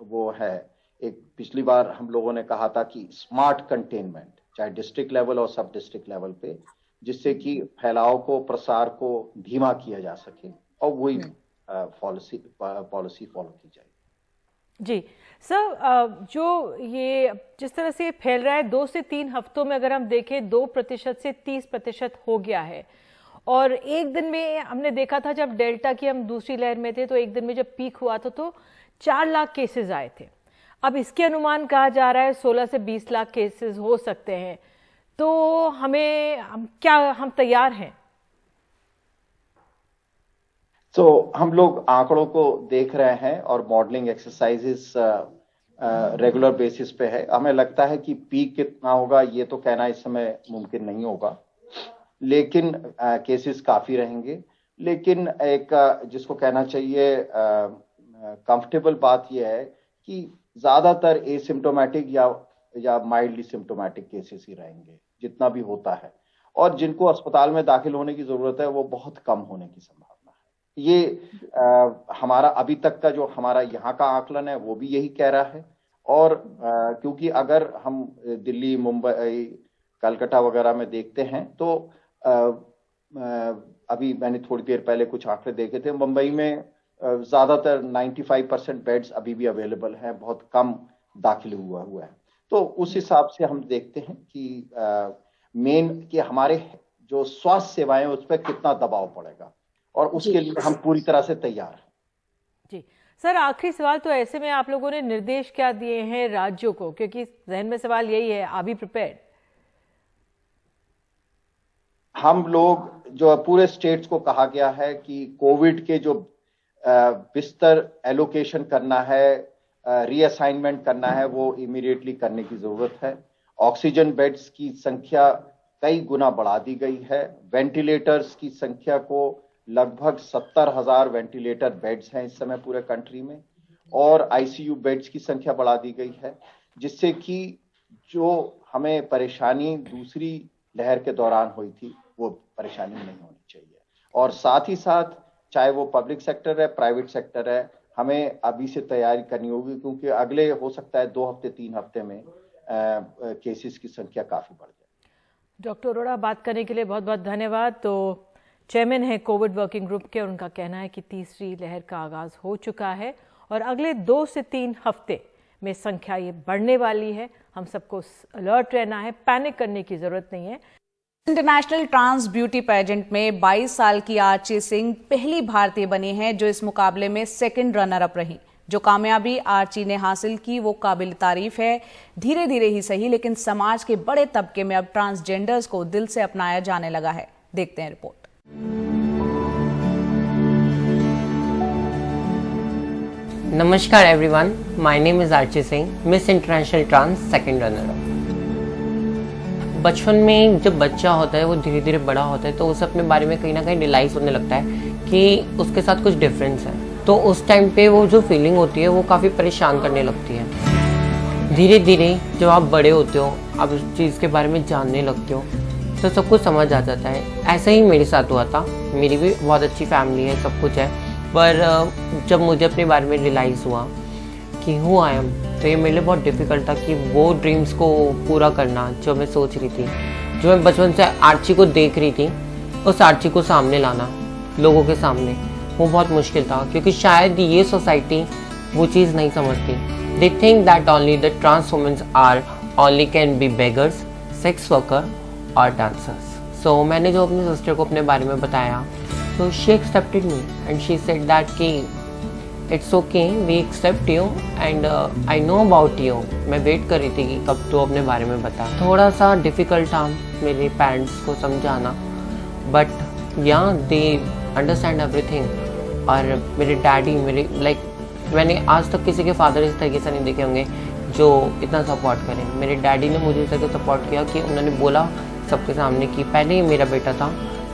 वो है, एक पिछली बार हम लोगों ने कहा था कि स्मार्ट कंटेनमेंट, चाहे डिस्ट्रिक्ट लेवल और सब डिस्ट्रिक्ट लेवल पे, जिससे कि फैलाव को, प्रसार को धीमा किया जा सके, और वही पॉलिसी फॉलो की जाए। जी सर, जो ये जिस तरह से फैल रहा है 2 से 3 हफ्तों में अगर हम देखें 2% से 30% हो गया है, और एक दिन में हमने देखा था जब डेल्टा की हम दूसरी लहर में थे तो एक दिन में जब पीक हुआ था तो 4 लाख केसेस आए थे। अब इसके अनुमान कहा जा रहा है 16 से 20 लाख केसेस हो सकते हैं, तो हम तैयार हैं? तो हम लोग आंकड़ों को देख रहे हैं और मॉडलिंग एक्सरसाइजेस रेगुलर बेसिस पे है। हमें लगता है कि पीक कितना होगा ये तो कहना इस समय मुमकिन नहीं होगा, लेकिन केसेस काफी रहेंगे। लेकिन एक जिसको कहना चाहिए कंफर्टेबल बात यह है कि ज्यादातर एसिम्टोमेटिक या माइल्डली सिम्टोमेटिक केसेस ही रहेंगे जितना भी होता है, और जिनको अस्पताल में दाखिल होने की जरूरत है वो बहुत कम होने की संभावना है। ये हमारा अभी तक का जो हमारा यहाँ का आकलन है वो भी यही कह रहा है। और क्योंकि अगर हम दिल्ली, मुंबई, कलकत्ता वगैरह में देखते हैं तो अभी मैंने थोड़ी देर पहले कुछ आंकड़े देखे थे, मुंबई में ज्यादातर 95% बेड्स अभी भी अवेलेबल हैं, बहुत कम दाखिल हुआ है। तो उस हिसाब से हम देखते हैं कि मेन कि हमारे जो स्वास्थ्य सेवाएं उस पर कितना दबाव पड़ेगा, और उसके लिए हम पूरी तरह से तैयार हैं। जी सर, आखिरी सवाल, तो ऐसे में आप लोगों ने निर्देश क्या दिए हैं राज्यों को, क्योंकि जहन में सवाल यही है, आर वी प्रिपेयर्ड? हम लोग जो पूरे स्टेट्स को कहा गया है कि कोविड के जो बिस्तर एलोकेशन करना है, रीअसाइनमेंट करना है, वो इमीडिएटली करने की जरूरत है। ऑक्सीजन बेड्स की संख्या कई गुना बढ़ा दी गई है। वेंटिलेटर्स की संख्या को लगभग 70,000 वेंटिलेटर बेड्स हैं इस समय पूरे कंट्री में, और आईसीयू बेड्स की संख्या बढ़ा दी गई है, जिससे कि जो हमें परेशानी दूसरी लहर के दौरान हुई थी वो परेशानी नहीं होनी चाहिए। और साथ ही साथ चाहे वो पब्लिक सेक्टर है, प्राइवेट सेक्टर है, हमें अभी से तैयारी करनी होगी, क्योंकि अगले हो सकता है 2 हफ्ते 3 हफ्ते में केसेस की संख्या काफी बढ़ जाए। डॉक्टर अरोड़ा, बात करने के लिए बहुत बहुत धन्यवाद। तो चेयरमैन है कोविड वर्किंग ग्रुप के, और उनका कहना है कि तीसरी लहर का आगाज हो चुका है और अगले 2 से 3 हफ्ते में संख्या ये बढ़ने वाली है। हम सबको अलर्ट रहना है, पैनिक करने की जरूरत नहीं है। इंटरनेशनल ट्रांस ब्यूटी पेजेंट में 22 साल की आर्ची सिंह पहली भारतीय बनी हैं जो इस मुकाबले में सेकंड रनर अप रही। जो कामयाबी आर्ची ने हासिल की वो काबिल तारीफ है। धीरे धीरे ही सही, लेकिन समाज के बड़े तबके में अब ट्रांसजेंडर्स को दिल से अपनाया जाने लगा है। देखते हैं रिपोर्ट। नमस्कार everyone, my name is Archi Singh, miss international trans second runner up. बचपन में जब बच्चा होता है वो धीरे धीरे बड़ा होता है तो उसे अपने बारे में कहीं ना कहीं रियलाइज होने लगता है कि उसके साथ कुछ डिफरेंस है। तो उस टाइम पे वो जो फीलिंग होती है वो काफ़ी परेशान करने लगती है। धीरे धीरे जब आप बड़े होते हो, आप उस चीज़ के बारे में जानने लगते हो तो सब कुछ समझ आ जाता है। ऐसा ही मेरे साथ हुआ था। मेरी भी बहुत अच्छी फैमिली है, सब कुछ है, पर जब मुझे अपने बारे में रियलाइज़ हुआ कि हूँ आई एम, तो ये मेरे लिए बहुत डिफ़िकल्ट था कि वो ड्रीम्स को पूरा करना जो मैं सोच रही थी, जो मैं बचपन से आर्ची को देख रही थी, उस आर्ची को सामने लाना लोगों के सामने, वो बहुत मुश्किल था। क्योंकि शायद ये सोसाइटी वो चीज़ नहीं समझती। They think that only the trans womens are only can be beggars, sex worker और डांसर्स। सो मैंने जो अपनी सिस्टर को अपने बारे में बताया तो she accepted me and she said that कि it's okay, we accept you and I know about you. मैं वेट कर रही थी कि कब तो अपने बारे में बता। थोड़ा सा डिफ़िकल्ट था मेरे पेरेंट्स को समझाना, बट या दे अंडरस्टैंड एवरीथिंग। और मेरे डैडी, मेरे मैंने आज तक किसी के फादर इस तरीके से नहीं देखे होंगे जो इतना सपोर्ट करें। मेरे डैडी ने मुझे इस सपोर्ट किया कि उन्होंने बोला सबके सामने कि पहले ही मेरा बेटा था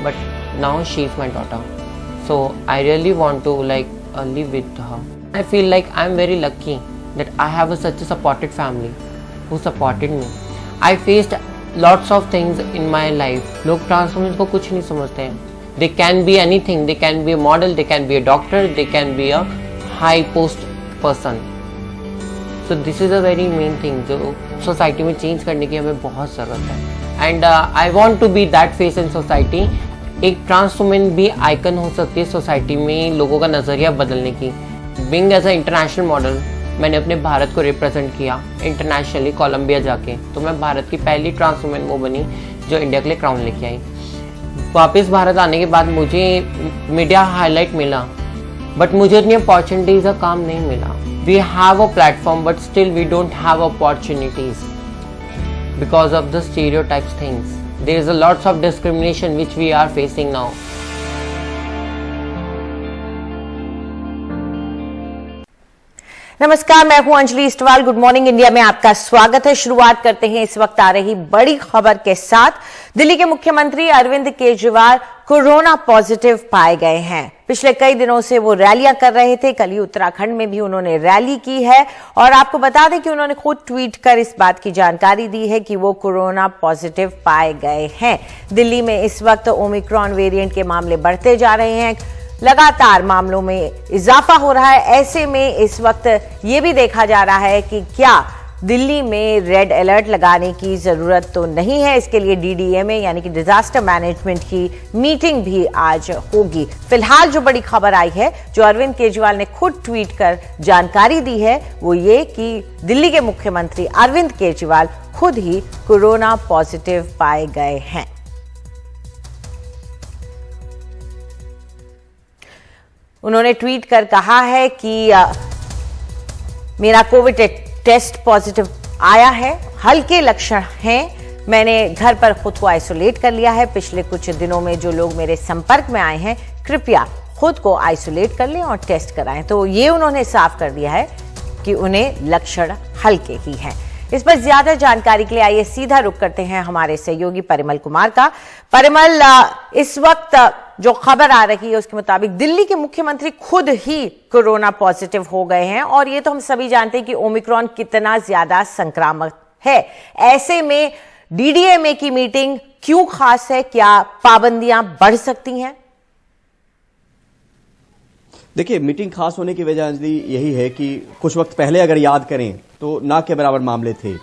but now she is my daughter, so I really want to like live with her. I feel like I am very lucky that I have such a supported family who supported me. I faced lots of things in my life. लोग transformation को कुछ नहीं समझते हैं। They can be anything. They can be a model. They can be a doctor. They can be a high post person. So this is a very main thing जो society में change करने की हमें बहुत ज़रूरत है। And I want to be that face in society. एक trans women भी आइकन हो सकती है सोसाइटी में लोगों का नज़रिया बदलने की। Being as a international model मैंने अपने भारत को रिप्रेजेंट किया इंटरनेशनली कोलंबिया जाके, तो मैं भारत की पहली ट्रांस वुमेन वो बनी जो इंडिया के लिए क्राउन लेके आई। वापस भारत आने के बाद मुझे मीडिया हाईलाइट मिला बट मुझे इतनी अपॉर्चुनिटीज़ का काम नहीं मिला। We have a platform but still we don't have opportunities because of the stereotypes things. There is a lots of discrimination which we are facing now. नमस्कार, मैं हूं अंजलि इस्टवाल। गुड मॉर्निंग इंडिया में आपका स्वागत है। शुरुआत करते हैं इस वक्त आ रही बड़ी खबर के साथ। दिल्ली के मुख्यमंत्री अरविंद केजरीवाल कोरोना पॉजिटिव पाए गए हैं। पिछले कई दिनों से वो रैलियां कर रहे थे। कल ही उत्तराखंड में भी उन्होंने रैली की है और आपको बता दें कि उन्होंने खुद ट्वीट कर इस बात की जानकारी दी है कि वो कोरोना पॉजिटिव पाए गए हैं। दिल्ली में इस वक्त ओमिक्रॉन वेरिएंट के मामले बढ़ते जा रहे हैं, लगातार मामलों में इजाफा हो रहा है। ऐसे में इस वक्त ये भी देखा जा रहा है कि क्या दिल्ली में रेड अलर्ट लगाने की जरूरत तो नहीं है। इसके लिए डीडीएमए यानी कि डिजास्टर मैनेजमेंट की मीटिंग भी आज होगी। फिलहाल जो बड़ी खबर आई है, जो अरविंद केजरीवाल ने खुद ट्वीट कर जानकारी दी है, वो ये कि दिल्ली के मुख्यमंत्री अरविंद केजरीवाल खुद ही कोरोना पॉजिटिव पाए गए हैं। उन्होंने ट्वीट कर कहा है कि मेरा कोविड टेस्ट पॉजिटिव आया है, हल्के लक्षण हैं, मैंने घर पर खुद को आइसोलेट कर लिया है। पिछले कुछ दिनों में जो लोग मेरे संपर्क में आए हैं, कृपया खुद को आइसोलेट कर लें और टेस्ट कराएं। तो ये उन्होंने साफ कर दिया है कि उन्हें लक्षण हल्के ही हैं। इस पर ज्यादा जानकारी के लिए आइए सीधा रुख करते हैं हमारे सहयोगी परिमल कुमार का। परिमल, इस वक्त जो खबर आ रही है उसके मुताबिक दिल्ली के मुख्यमंत्री खुद ही कोरोना पॉजिटिव हो गए हैं और ये तो हम सभी जानते हैं कि ओमिक्रॉन कितना ज्यादा संक्रामक है। ऐसे में डीडीएमए की मीटिंग क्यों खास है? क्या पाबंदियां बढ़ सकती हैं? देखिए, मीटिंग खास होने की वजह अंजलि यही है कि कुछ वक्त पहले अगर याद करें तो ना के बराबर मामले थे,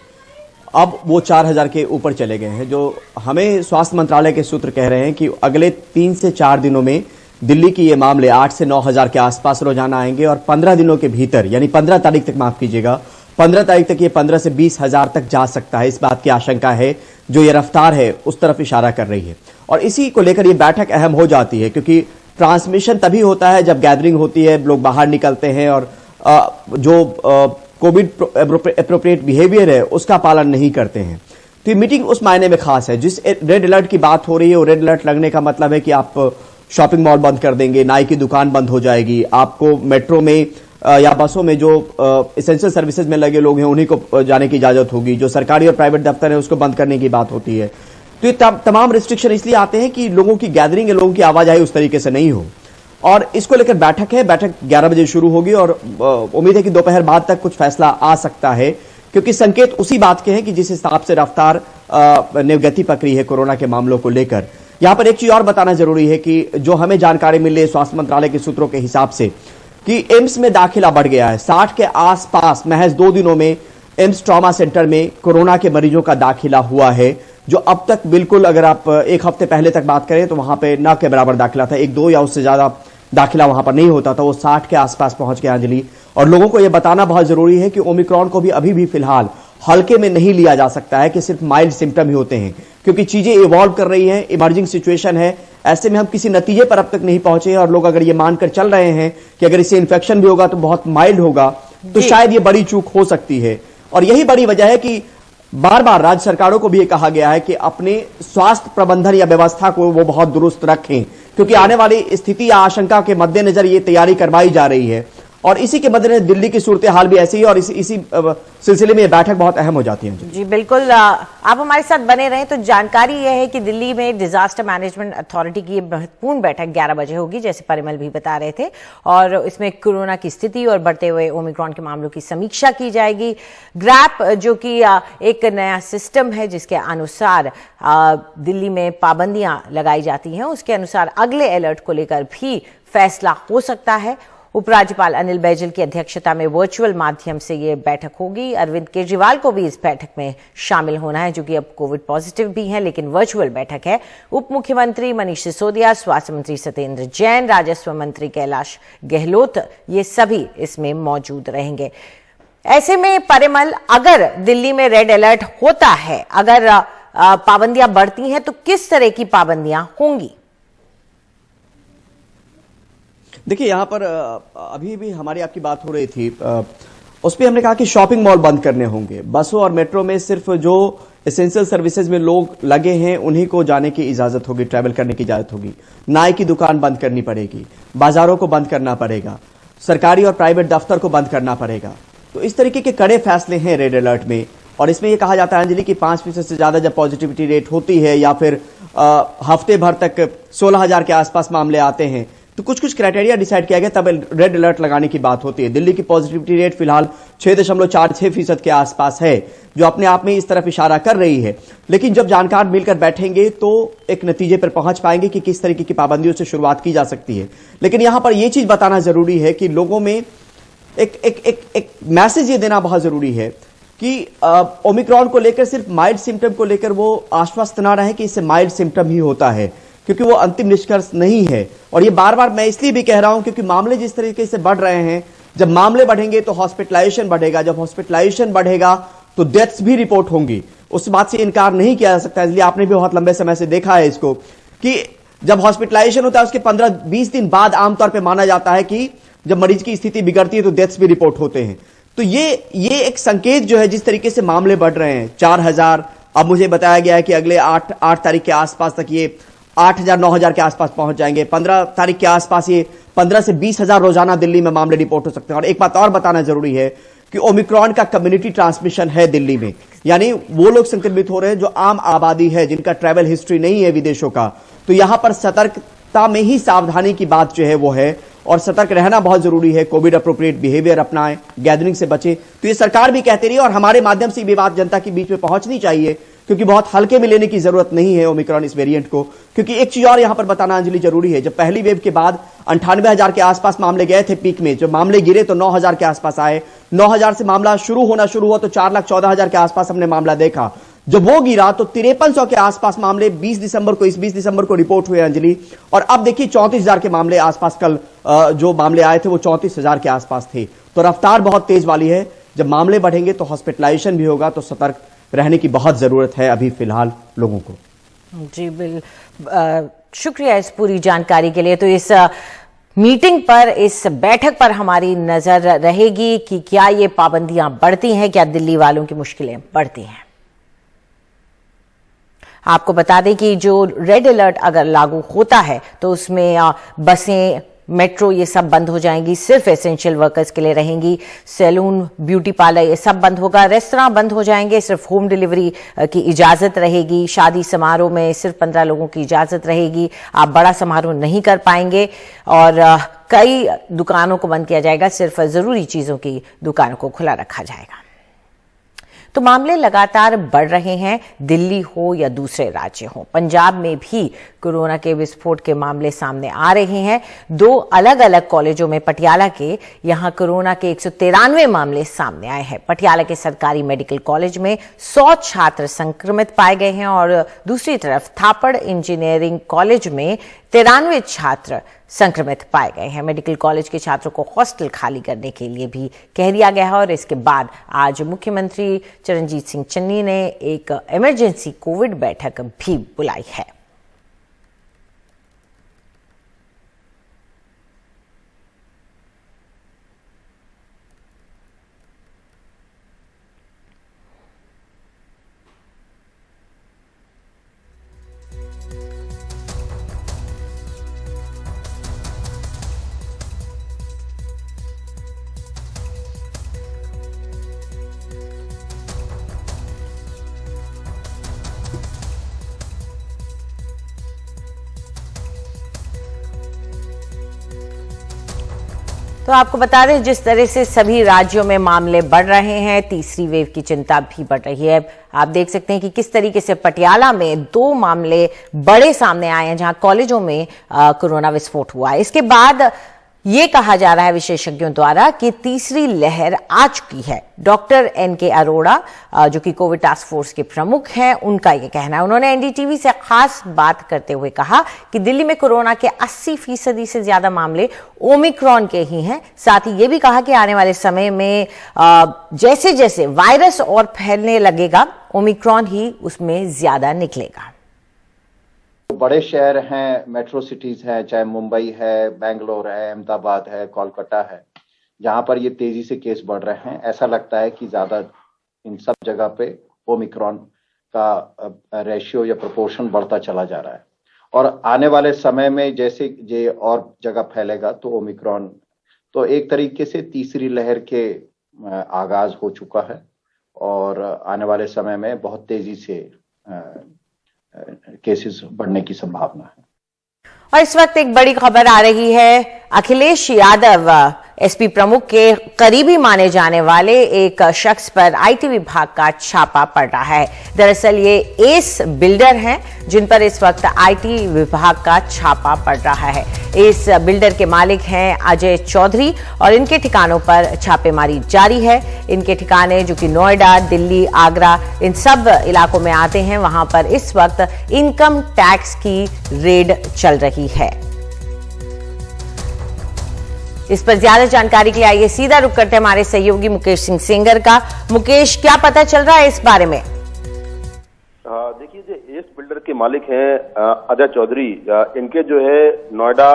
अब वो 4000 के ऊपर चले गए हैं। जो हमें स्वास्थ्य मंत्रालय के सूत्र कह रहे हैं कि अगले 3 से 4 दिनों में दिल्ली की ये मामले 8 से 9000 के आसपास रोजाना आएंगे और 15 दिनों के भीतर, यानी 15 तारीख तक, माफ कीजिएगा, 15 तारीख तक ये 15 से 20 हजार तक जा सकता है। इस बात की आशंका है, जो ये रफ्तार है उस तरफ इशारा कर रही है और इसी को लेकर ये बैठक अहम हो जाती है क्योंकि ट्रांसमिशन तभी होता है जब गैदरिंग होती है, लोग बाहर निकलते हैं और जो कोविड एप्रोप्रिएट बिहेवियर है उसका पालन नहीं करते हैं। तो ये मीटिंग उस मायने में खास है। जिस रेड अलर्ट की बात हो रही है, वो रेड अलर्ट लगने का मतलब है कि आप शॉपिंग मॉल बंद कर देंगे, नाई की दुकान बंद हो जाएगी, आपको मेट्रो में या बसों में जो एसेंशियल सर्विसेज में लगे लोग हैं उन्हीं को जाने की इजाजत होगी, जो सरकारी और प्राइवेट दफ्तर है उसको बंद करने की बात होती है। तो ये तमाम रिस्ट्रिक्शन इसलिए आते हैं कि लोगों की गैदरिंग, लोगों की आवाजाही उस तरीके से नहीं हो। और इसको लेकर बैठक है, बैठक 11 बजे शुरू होगी और उम्मीद है कि दोपहर बाद तक कुछ फैसला आ सकता है क्योंकि संकेत उसी बात के हैं कि जिस हिसाब से रफ्तार ने गति पकड़ी है कोरोना के मामलों को लेकर। यहां पर एक चीज और बताना जरूरी है कि जो हमें जानकारी मिली है स्वास्थ्य मंत्रालय के सूत्रों के हिसाब से कि एम्स में दाखिला बढ़ गया है। 60 के आसपास महज 2 दिनों में एम्स ट्रॉमा सेंटर में कोरोना के मरीजों का दाखिला हुआ है, जो अब तक बिल्कुल, अगर आप एक हफ्ते पहले तक बात करें तो वहां पे न के बराबर दाखिला था। 1-2 या उससे ज्यादा दाखिला वहां पर नहीं होता था, वो 60 के आसपास पहुंच गया अंजलि। और लोगों को यह बताना बहुत जरूरी है कि ओमिक्रॉन को भी अभी भी फिलहाल हल्के में नहीं लिया जा सकता है कि सिर्फ माइल्ड सिम्टम ही होते हैं, क्योंकि चीजें इवॉल्व कर रही हैं, इमर्जिंग सिचुएशन है। ऐसे में हम किसी नतीजे पर अब तक नहीं पहुंचे और लोग अगर ये मानकर चल रहे हैं कि अगर इससे इन्फेक्शन भी होगा तो बहुत माइल्ड होगा, तो शायद ये बड़ी चूक हो सकती है। और यही बड़ी वजह है कि बार बार राज्य सरकारों को भी ये कहा गया है कि अपने स्वास्थ्य प्रबंधन या व्यवस्था को वो बहुत दुरुस्त रखें, क्योंकि आने वाली स्थिति या आशंका के मद्देनजर ये तैयारी करवाई जा रही है। और इसी के मद्देनजर दिल्ली की सूरत हाल भी ऐसी है और इसी सिलसिले में ये बैठक बहुत अहम हो जाती है। जी बिल्कुल, आप हमारे साथ बने रहें। तो जानकारी यह है कि दिल्ली में डिजास्टर मैनेजमेंट अथॉरिटी की महत्वपूर्ण बैठक 11 बजे होगी, जैसे परिमल भी बता रहे थे, और इसमें कोरोना की स्थिति और बढ़ते हुए ओमिक्रॉन के मामलों की समीक्षा की जाएगी। ग्रैप जो कि एक नया सिस्टम है जिसके अनुसार दिल्ली में पाबंदियां लगाई जाती हैं, उसके अनुसार अगले अलर्ट को लेकर भी फैसला हो सकता है। उपराज्यपाल अनिल बैजल की अध्यक्षता में वर्चुअल माध्यम से ये बैठक होगी। अरविंद केजरीवाल को भी इस बैठक में शामिल होना है, जो कि अब कोविड पॉजिटिव भी हैं, लेकिन वर्चुअल बैठक है। उप मुख्यमंत्री मनीष सिसोदिया, स्वास्थ्य मंत्री सत्येंद्र जैन, राजस्व मंत्री कैलाश गहलोत, ये सभी इसमें मौजूद रहेंगे। ऐसे में परिमल, अगर दिल्ली में रेड अलर्ट होता है, अगर पाबंदियां बढ़ती हैं, तो किस तरह की पाबंदियां होंगी? देखिए, यहां पर अभी भी हमारी आपकी बात हो रही थी, उस पर हमने कहा कि शॉपिंग मॉल बंद करने होंगे। बसों और मेट्रो में सिर्फ जो एसेंशियल सर्विसेज में लोग लगे हैं उन्हीं को जाने की इजाजत होगी, ट्रैवल करने की इजाजत होगी। नाई की दुकान बंद करनी पड़ेगी, बाजारों को बंद करना पड़ेगा, सरकारी और प्राइवेट दफ्तर को बंद करना पड़ेगा। तो इस तरीके के कड़े फैसले हैं रेड अलर्ट में। और इसमें यह कहा जाता है अंजलि कि 5% से ज्यादा जब पॉजिटिविटी रेट होती है या फिर हफ्ते भर तक 16,000 के आसपास मामले आते हैं, तो कुछ कुछ क्राइटेरिया डिसाइड किया गया, तब रेड अलर्ट लगाने की बात होती है। दिल्ली की पॉजिटिविटी रेट फिलहाल 6.46% के आसपास है, जो अपने आप में इस तरफ इशारा कर रही है। लेकिन जब जानकार मिलकर बैठेंगे तो एक नतीजे पर पहुंच पाएंगे कि किस तरीके की पाबंदियों से शुरुआत की जा सकती है। लेकिन यहां पर यह चीज बताना जरूरी है कि लोगों में एक मैसेज ये देना बहुत जरूरी है कि ओमिक्रॉन को लेकर सिर्फ माइल्ड सिम्टम को लेकर वो आश्वस्त ना रहे कि इससे माइल्ड सिम्टम ही होता है, क्योंकि वो अंतिम निष्कर्ष नहीं है। और ये बार बार मैं इसलिए भी कह रहा हूं क्योंकि मामले जिस तरीके से बढ़ रहे हैं, जब मामले बढ़ेंगे तो हॉस्पिटलाइजेशन बढ़ेगा, जब हॉस्पिटलाइजेशन बढ़ेगा तो डेथ्स भी रिपोर्ट होंगी। उस बात से इनकार नहीं किया जा सकता। इसलिए आपने भी बहुत लंबे समय से देखा है इसको कि जब हॉस्पिटलाइजेशन होता है उसके 15-20 दिन बाद आमतौर पर माना जाता है कि जब मरीज की स्थिति बिगड़ती है तो डेथ्स भी रिपोर्ट होते हैं। तो ये एक संकेत जो है, जिस तरीके से मामले बढ़ रहे हैं, 4,000, अब मुझे बताया गया है कि अगले 8 तारीख के आसपास तक ये 8,000-9,000 के आसपास पहुंच जाएंगे। 15 तारीख के आसपास ये 15 से 20,000 रोजाना दिल्ली में मामले रिपोर्ट हो सकते हैं। और एक बात और बताना जरूरी है कि ओमिक्रॉन का कम्युनिटी ट्रांसमिशन है दिल्ली में, यानी वो लोग संक्रमित हो रहे हैं जो आम आबादी है, जिनका ट्रैवल हिस्ट्री नहीं है विदेशों का। तो यहां पर सतर्कता में ही सावधानी की बात जो है वो है, और सतर्क रहना बहुत जरूरी है। कोविड अप्रोप्रिएट बिहेवियर अपनाएं, गैदरिंग से बचें। तो ये सरकार भी कहती रही है और हमारे माध्यम से भी बात जनता के बीच में पहुंचनी चाहिए, क्योंकि बहुत हल्के में लेने की जरूरत नहीं है ओमिक्रॉन इस वेरिएंट को। क्योंकि एक चीज और यहां पर बताना अंजलि जरूरी है, जब पहली वेव के बाद 98,000 के आसपास मामले गए थे पीक में, जब मामले गिरे तो 9,000 के आसपास आए। 9,000 से मामला शुरू हुआ तो 4,14,000 के आसपास हमने मामला देखा। जब वो गिरा तो 5300 के आसपास मामले इस 20 दिसंबर को रिपोर्ट हुए अंजलि। और अब देखिए 34,000 के मामले आसपास, कल जो मामले आए थे वो 34,000 के आसपास थे। तो रफ्तार बहुत तेज वाली है। जब मामले बढ़ेंगे तो हॉस्पिटलाइजेशन भी होगा, तो सतर्क रहने की बहुत जरूरत है अभी फिलहाल लोगों को। जी शुक्रिया इस पूरी जानकारी के लिए। तो इस मीटिंग पर, इस बैठक पर हमारी नजर रहेगी कि क्या ये पाबंदियां बढ़ती हैं, क्या दिल्ली वालों की मुश्किलें बढ़ती हैं। आपको बता दें कि जो रेड अलर्ट अगर लागू होता है तो उसमें बसें, मेट्रो ये सब बंद हो जाएंगी, सिर्फ एसेंशियल वर्कर्स के लिए रहेंगी। सैलून, ब्यूटी पार्लर ये सब बंद होगा। रेस्तरां बंद हो जाएंगे, सिर्फ होम डिलीवरी की इजाजत रहेगी। शादी समारोह में सिर्फ 15 लोगों की इजाजत रहेगी, आप बड़ा समारोह नहीं कर पाएंगे। और कई दुकानों को बंद किया जाएगा, सिर्फ जरूरी चीजों की दुकानों को खुला रखा जाएगा। तो मामले लगातार बढ़ रहे हैं, दिल्ली हो या दूसरे राज्य हो। पंजाब में भी कोरोना के विस्फोट के मामले सामने आ रहे हैं। 2 अलग अलग कॉलेजों में, पटियाला के, यहां कोरोना के 193 मामले सामने आए हैं। पटियाला के सरकारी मेडिकल कॉलेज में 100 छात्र संक्रमित पाए गए हैं और दूसरी तरफ थापड़ इंजीनियरिंग कॉलेज में 93 छात्र संक्रमित पाए गए हैं। मेडिकल कॉलेज के छात्रों को हॉस्टल खाली करने के लिए भी कह दिया गया है। और इसके बाद आज मुख्यमंत्री चरणजीत सिंह चन्नी ने एक इमरजेंसी कोविड बैठक भी बुलाई है। तो आपको बता दें, जिस तरह से सभी राज्यों में मामले बढ़ रहे हैं, तीसरी वेव की चिंता भी बढ़ रही है। आप देख सकते हैं कि किस तरीके से पटियाला में 2 मामले बड़े सामने आए हैं जहां कॉलेजों में कोरोना विस्फोट हुआ है। इसके बाद ये कहा जा रहा है विशेषज्ञों द्वारा कि तीसरी लहर आ चुकी है। डॉक्टर एनके अरोड़ा, जो कि कोविड टास्क फोर्स के प्रमुख हैं, उनका ये कहना है। उन्होंने एनडीटीवी से खास बात करते हुए कहा कि दिल्ली में कोरोना के 80% से ज्यादा मामले ओमिक्रॉन के ही हैं। साथ ही ये भी कहा कि आने वाले समय में जैसे जैसे वायरस और फैलने लगेगा, ओमिक्रॉन ही उसमें ज्यादा निकलेगा। बड़े शहर हैं, मेट्रो सिटीज हैं, चाहे मुंबई है, बेंगलोर है, अहमदाबाद है, कोलकाता है, जहां पर ये तेजी से केस बढ़ रहे हैं। ऐसा लगता है कि ज्यादा इन सब जगह पे ओमिक्रॉन का रेशियो या प्रोपोर्शन बढ़ता चला जा रहा है और आने वाले समय में जैसे ये और जगह फैलेगा तो ओमिक्रॉन तो एक तरीके से तीसरी लहर के आगाज हो चुका है और आने वाले समय में बहुत तेजी से केसेस बढ़ने की संभावना है। और इस वक्त एक बड़ी खबर आ रही है। अखिलेश यादव, एसपी प्रमुख के करीबी माने जाने वाले एक शख्स पर आईटी विभाग का छापा पड़ रहा है। दरअसल ये एस बिल्डर हैं जिन पर इस वक्त आईटी विभाग का छापा पड़ रहा है। इस बिल्डर के मालिक हैं अजय चौधरी और इनके ठिकानों पर छापेमारी जारी है। इनके ठिकाने जो कि नोएडा, दिल्ली, आगरा, इन सब इलाकों में आते हैं, वहां पर इस वक्त इनकम टैक्स की रेड चल रही है। इस पर ज्यादा जानकारी के लिए आइए सीधा रुख करते हैं हमारे सहयोगी मुकेश सिंह सेंगर का। मुकेश, क्या पता चल रहा है इस बारे में? देखिए, जो एस बिल्डर के मालिक हैं अजय चौधरी, इनके जो है नोएडा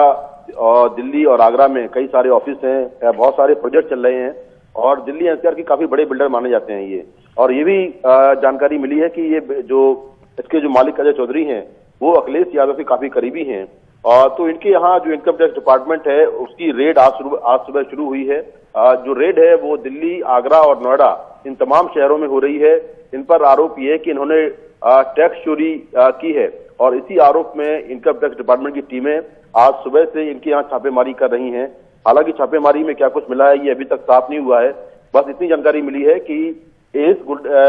और दिल्ली और आगरा में कई सारे ऑफिस हैं, बहुत सारे प्रोजेक्ट चल रहे हैं और दिल्ली एनसीआर के काफी बड़े बिल्डर माने जाते हैं ये। और ये भी जानकारी मिली है कि ये जो इसके जो मालिक अजय चौधरी हैं वो अखिलेश यादव के काफी करीबी हैं। तो इनके यहाँ जो इनकम टैक्स डिपार्टमेंट है उसकी रेड आज सुबह शुरू हुई है। जो रेड है वो दिल्ली, आगरा और नोएडा, इन तमाम शहरों में हो रही है। इन पर आरोप ये है कि इन्होंने टैक्स चोरी की है और इसी आरोप में इनकम टैक्स डिपार्टमेंट की टीमें आज सुबह से इनके यहाँ छापेमारी कर रही हैं। हालांकि छापेमारी में क्या कुछ मिला है ये अभी तक साफ नहीं हुआ है। बस इतनी जानकारी मिली है कि एस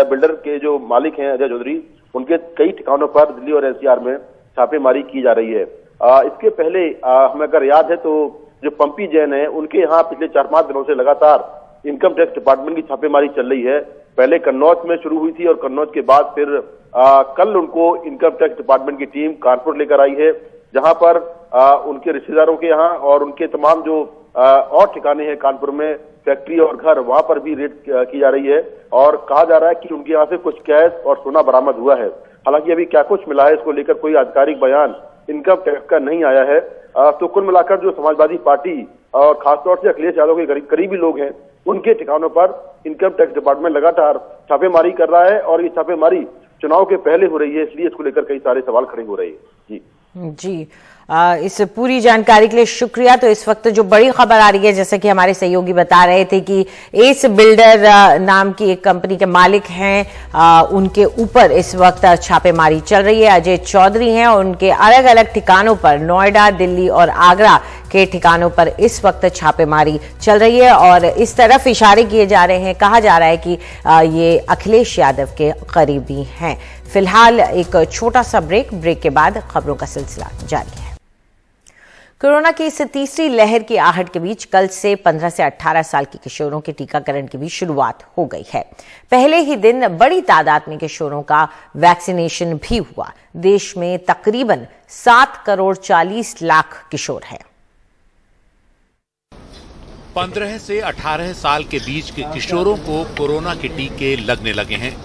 बिल्डर के जो मालिक हैं अजय चौधरी, उनके कई ठिकानों पर दिल्ली और एनसीआर में छापेमारी की जा रही है। इसके पहले हमें अगर याद है तो जो पंपी जैन है उनके यहाँ पिछले 4-5 दिनों से लगातार इनकम टैक्स डिपार्टमेंट की छापेमारी चल रही है। पहले कन्नौज में शुरू हुई थी और कन्नौज के बाद फिर कल उनको इनकम टैक्स डिपार्टमेंट की टीम कानपुर लेकर आई है, जहां पर उनके रिश्तेदारों के यहाँ और उनके तमाम जो और ठिकाने हैं कानपुर में, फैक्ट्री और घर, वहां पर भी रेड की जा रही है और कहा जा रहा है कि उनके यहाँ से कुछ कैश और सोना बरामद हुआ है। हालांकि अभी क्या कुछ मिला है इसको लेकर कोई आधिकारिक बयान इनकम टैक्स का नहीं आया है। तो कुल मिलाकर जो समाजवादी पार्टी और खासतौर से अखिलेश यादव के करीबी लोग हैं, उनके ठिकानों पर इनकम टैक्स डिपार्टमेंट लगातार छापेमारी कर रहा है और ये छापेमारी चुनाव के पहले हो रही है, इसलिए इसको लेकर कई सारे सवाल खड़े हो रहे हैं। जी, इस पूरी जानकारी के लिए शुक्रिया। तो इस वक्त जो बड़ी खबर आ रही है, जैसे कि हमारे सहयोगी बता रहे थे कि एस बिल्डर नाम की एक कंपनी के मालिक हैं, उनके ऊपर इस वक्त छापेमारी चल रही है। अजय चौधरी हैं और उनके अलग अलग ठिकानों पर, नोएडा, दिल्ली और आगरा के ठिकानों पर इस वक्त छापेमारी चल रही है और इस तरफ इशारे किए जा रहे हैं, कहा जा रहा है कि ये अखिलेश यादव के करीबी हैं। फिलहाल एक छोटा सा ब्रेक के बाद खबरों का सिलसिला जारी है। कोरोना की इस तीसरी लहर की आहट के बीच कल से 15 से 18 साल के किशोरों के टीकाकरण की भी शुरुआत हो गई है। पहले ही दिन बड़ी तादाद में किशोरों का वैक्सीनेशन भी हुआ। देश में तकरीबन 7 करोड़ 40 लाख किशोर हैं। 15 से 18 साल के बीच के किशोरों को कोरोना के टीके लगने लगे हैं।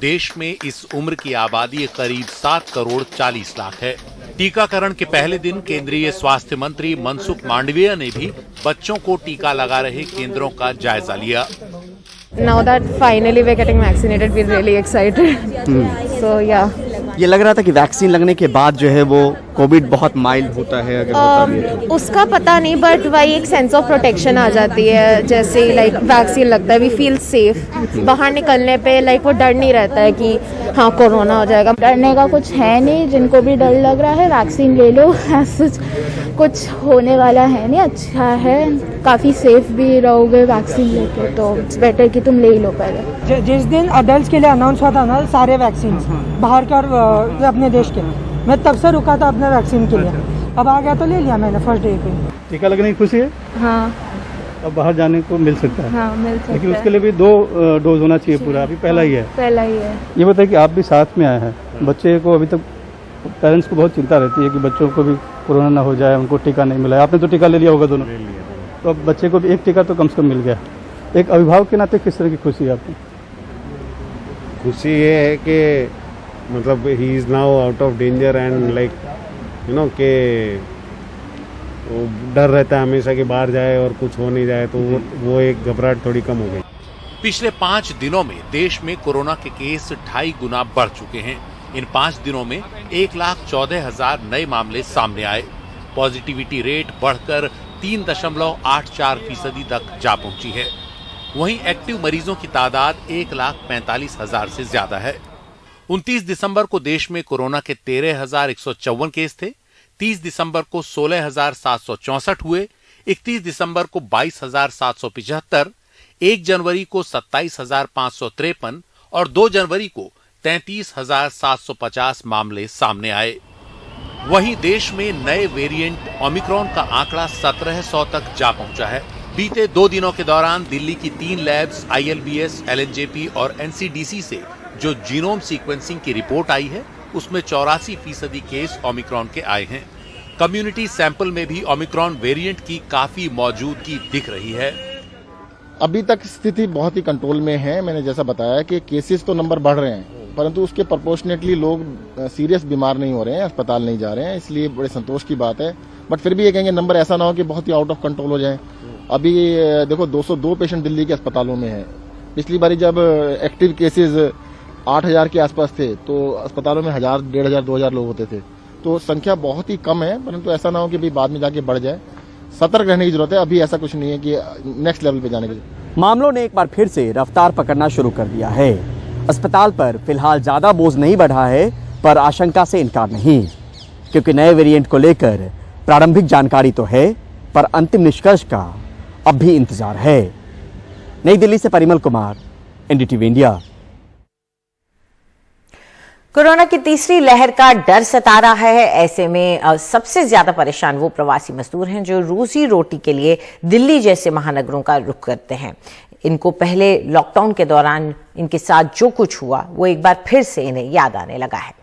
देश में इस उम्र की आबादी करीब 7 करोड़ 40 लाख है। टीकाकरण के पहले दिन केंद्रीय स्वास्थ्य मंत्री मनसुख मांडविया ने भी बच्चों को टीका लगा रहे केंद्रों का जायजा लिया। Now that finally we're getting vaccinated, we're really excited. So yeah. ये लग रहा था कि वैक्सीन लगने के बाद जो है वो कोविड बहुत माइल्ड होता है, अगर होता भी है तो। उसका पता नहीं, बट वही एक सेंस ऑफ प्रोटेक्शन आ जाती है। जैसे लाइक वैक्सीन लगता है, वी फील सेफ। बाहर निकलने पे लाइक वो डर नहीं रहता है कि हाँ कोरोना हो जाएगा। डरने का कुछ है नहीं, जिनको भी डर लग रहा है वैक्सीन ले लो, कुछ होने वाला है नहीं, अच्छा है। काफ़ी सेफ भी रहोगे वैक्सीन लेके, तो इट्स बेटर कि तुम ले ही लो पहले। जिस दिन अडल्ट के लिए अनाउंस हुआ था ना सारे वैक्सीन बाहर के और अपने देश के, मैं तब से रुका था अपने वैक्सीन के लिए, अब आ गया तो ले लिया मैंने फर्स्ट डे पे। टीका लगने की खुशी है? हाँ, अब बाहर जाने को मिल सकता है। हाँ मिल सकता है, लेकिन उसके लिए भी 2 डोज होना चाहिए पूरा, अभी पहला ही है। पहला ही है। ये बताइए कि आप भी साथ में आए हैं, बच्चे को अभी तक पेरेंट्स को बहुत चिंता रहती है कि बच्चों को भी कोरोना ना हो जाए, उनको टीका नहीं मिला है। आपने तो टीका ले लिया होगा दोनों? ले लिया। तो अब बच्चे को भी एक टीका तो कम से कम मिल गया। एक अभिभावक के नाते किस तरह की खुशी है आपको? खुशी ये है कि मतलब he is now out of danger and like you know के वो डर रहता है हमेशा कि बाहर जाए और कुछ हो नहीं जाए, तो वो एक घबराहट थोड़ी कम हो गई। पिछले 5 दिनों में देश में कोरोना के केस 2.5 गुना बढ़ चुके हैं। इन 5 दिनों में 1,14,000 नए मामले सामने आए। पॉजिटिविटी रेट बढ़कर 3.84% तक जा पहुंची है। वहीं एक्टिव मरीजों की तादाद 1,45,000 से ज्यादा है। 29 दिसंबर को देश में कोरोना के 13,154 केस थे। 30 दिसंबर को 16,764 हुए। 31 दिसंबर को 22,775, 1 जनवरी को 27,553 और 2 जनवरी को 33,750 मामले सामने आए। वहीं देश में नए वेरिएंट ओमिक्रॉन का आंकड़ा 1700 तक जा पहुंचा है। बीते 2 दिनों के दौरान दिल्ली की 3 लैब्स ILBS, LNJP और NCDC से जो जीनोम सीक्वेंसिंग की रिपोर्ट आई है उसमें 84% केस ओमिक्रॉन के आए हैं। कम्युनिटी सैंपल में भी ओमिक्रॉन वेरिएंट की काफी मौजूदगी दिख रही है। अभी तक स्थिति बहुत ही कंट्रोल में है। मैंने जैसा बताया कि केसेस तो नंबर बढ़ रहे हैं, परंतु उसके प्रोपोर्शनेटली लोग सीरियस बीमार नहीं हो रहे हैं, अस्पताल नहीं जा रहे हैं, इसलिए बड़े संतोष की बात है। बट फिर भी ये कहेंगे नंबर ऐसा ना हो कि बहुत ही आउट ऑफ कंट्रोल हो जाए। अभी देखो 202 पेशेंट दिल्ली के अस्पतालों में है। पिछली बारी जब एक्टिव केसेस 8,000 के आसपास थे तो अस्पतालों में 1,000, 1,500, 2,000 लोग होते थे। तो संख्या बहुत ही कम है, परंतु ऐसा ना हो कि भी बाद में जाके बढ़ जाए। सतर्क रहने की जरूरत है। अभी ऐसा कुछ नहीं है कि नेक्स्ट लेवल पे जाने की। मामलों ने एक बार फिर से रफ्तार पकड़ना शुरू कर दिया है। अस्पताल पर फिलहाल ज्यादा बोझ नहीं बढ़ा है, पर आशंका से इनकार नहीं, क्योंकि नए वेरिएंट को लेकर प्रारंभिक जानकारी तो है, पर अंतिम निष्कर्ष का अब भी इंतजार है। नई दिल्ली से Parimal Kumar, NDTV India. Corona की तीसरी लहर का डर सता रहा है। ऐसे में सबसे ज्यादा परेशान वो प्रवासी मजदूर हैं जो रोजी रोटी के लिए दिल्ली जैसे महानगरों का रुख करते हैं। इनको पहले लॉकडाउन के दौरान इनके साथ जो कुछ हुआ वो एक बार फिर से इन्हें याद आने लगा है।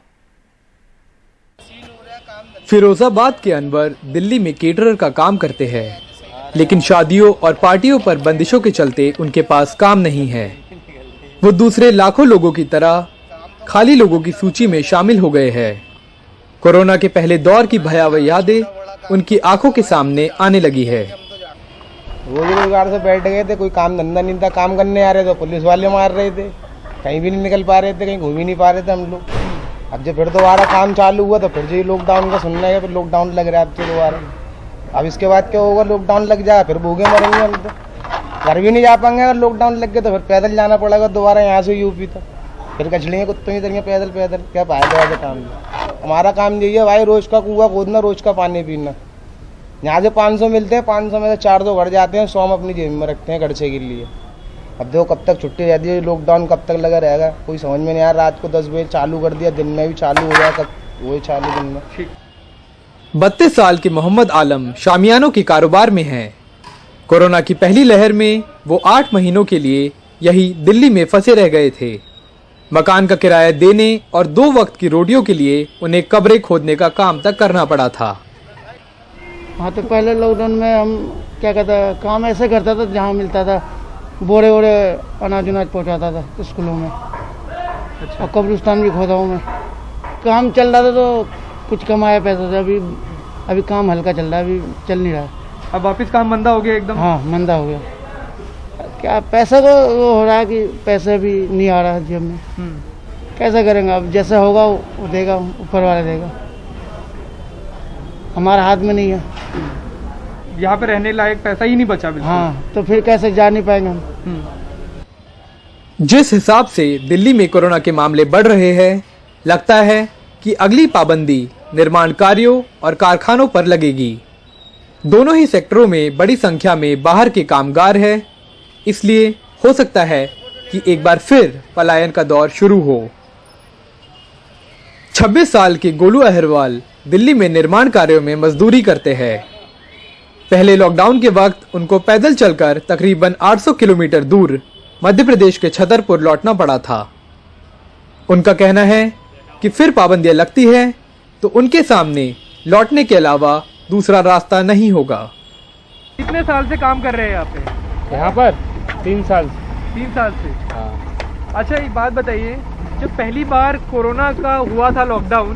फिरोजाबाद के अनवर दिल्ली में केटरर का काम करते हैं, लेकिन शादियों और पार्टियों पर बंदिशों के चलते उनके पास काम नहीं है। वो दूसरे लाखों लोगों की तरह खाली लोगों की सूची में शामिल हो गए हैं। कोरोना के पहले दौर की भयावह यादें उनकी आंखों के सामने आने लगी है। रोजगार से बैठ गए थे, कोई काम धंधा नहीं था, काम करने आ रहे थे पुलिस वाले मार रहे थे, कहीं भी नहीं निकल पा रहे थे, कहीं घूम ही नहीं पा रहे थे हम लोग। अब जब फिर दोबारा काम चालू हुआ तो फिर जो लॉकडाउन का सुनना है, फिर लॉकडाउन लग रहा है अब तो दोबारा। अब इसके बाद क्या होगा, लॉकडाउन लग जाए फिर भूखे मरेंगे हम तो, घर भी नहीं जा पाएंगे। अगर लॉकडाउन लग गया तो फिर पैदल जाना पड़ेगा दोबारा यहाँ से यूपी तक, फिर कचलेंगे कुत्तों की तरह पैदल पैदल। क्या फायदा है काम में? हमारा काम यही है भाई, रोज का कुआं खोदना, रोज का पानी पीना। यहाँ से 500 मिलते हैं, 500 में से 400 घर जाते हैं, 100 हम अपनी जेब में रखते हैं खर्चे के लिए। अब देखो कब तक छुट्टी रहती है, लॉकडाउन कब तक लगा रहेगा, कोई समझ में नहीं आ रहा। रात को 10 बजे चालू कर दिया, दिन में भी चालू हो जाए, कब वही चालू दिन में। 32 साल के मोहम्मद आलम शामियानों के कारोबार में हैं। कोरोना की पहली लहर में वो 8 महीनों के लिए यही दिल्ली में फंसे रह गए थे। मकान का किराया देने और 2 वक्त की रोटियों के लिए उन्हें कब्रें खोदने का काम तक करना पड़ा था। हाँ, तो पहले लॉकडाउन में हम क्या कहता काम ऐसे करता था जहाँ मिलता था, बोरे वोरे अनाज उनाज पहुँचाता था स्कूलों में। अच्छा। और कब्रिस्तान भी खोदा हूँ मैं। काम चल रहा था तो कुछ कमाया पैसा से। अभी काम हल्का चल रहा है, अभी चल नहीं रहा। अब वापस काम मंदा हो गया एकदम? हाँ, मंदा हो गया। क्या पैसा तो वो हो रहा है कि पैसे भी नहीं आ रहा जेब में। कैसा करेंगे अब, जैसा होगा वो देगा, ऊपर वाला देगा, हमारा हाथ में नहीं है। यहाँ पे रहने लायक पैसा ही नहीं बचा बिल्कुल। हाँ, तो फिर कैसे जा नहीं पाएंगे हम। जिस हिसाब से दिल्ली में कोरोना के मामले बढ़ रहे हैं, लगता है कि अगली पाबंदी निर्माण कार्यों और कारखानों पर लगेगी। दोनों ही सेक्टरों में बड़ी संख्या में बाहर के कामगार है, इसलिए हो सकता है कि एक बार फिर पलायन का दौर शुरू हो। 26 साल के गोलू अहिरवाल दिल्ली में निर्माण कार्यों में मजदूरी करते हैं। पहले लॉकडाउन के वक्त उनको पैदल चलकर तकरीबन 800 किलोमीटर दूर मध्य प्रदेश के छतरपुर लौटना पड़ा था। उनका कहना है कि फिर पाबंदियां लगती है तो उनके सामने लौटने के अलावा दूसरा रास्ता नहीं होगा। कितने साल से काम कर रहे हैं यहाँ पे? यहाँ पर 3 साल। 3 साल से। अच्छा, एक बात बताइए, जब पहली बार कोरोना का हुआ था लॉकडाउन,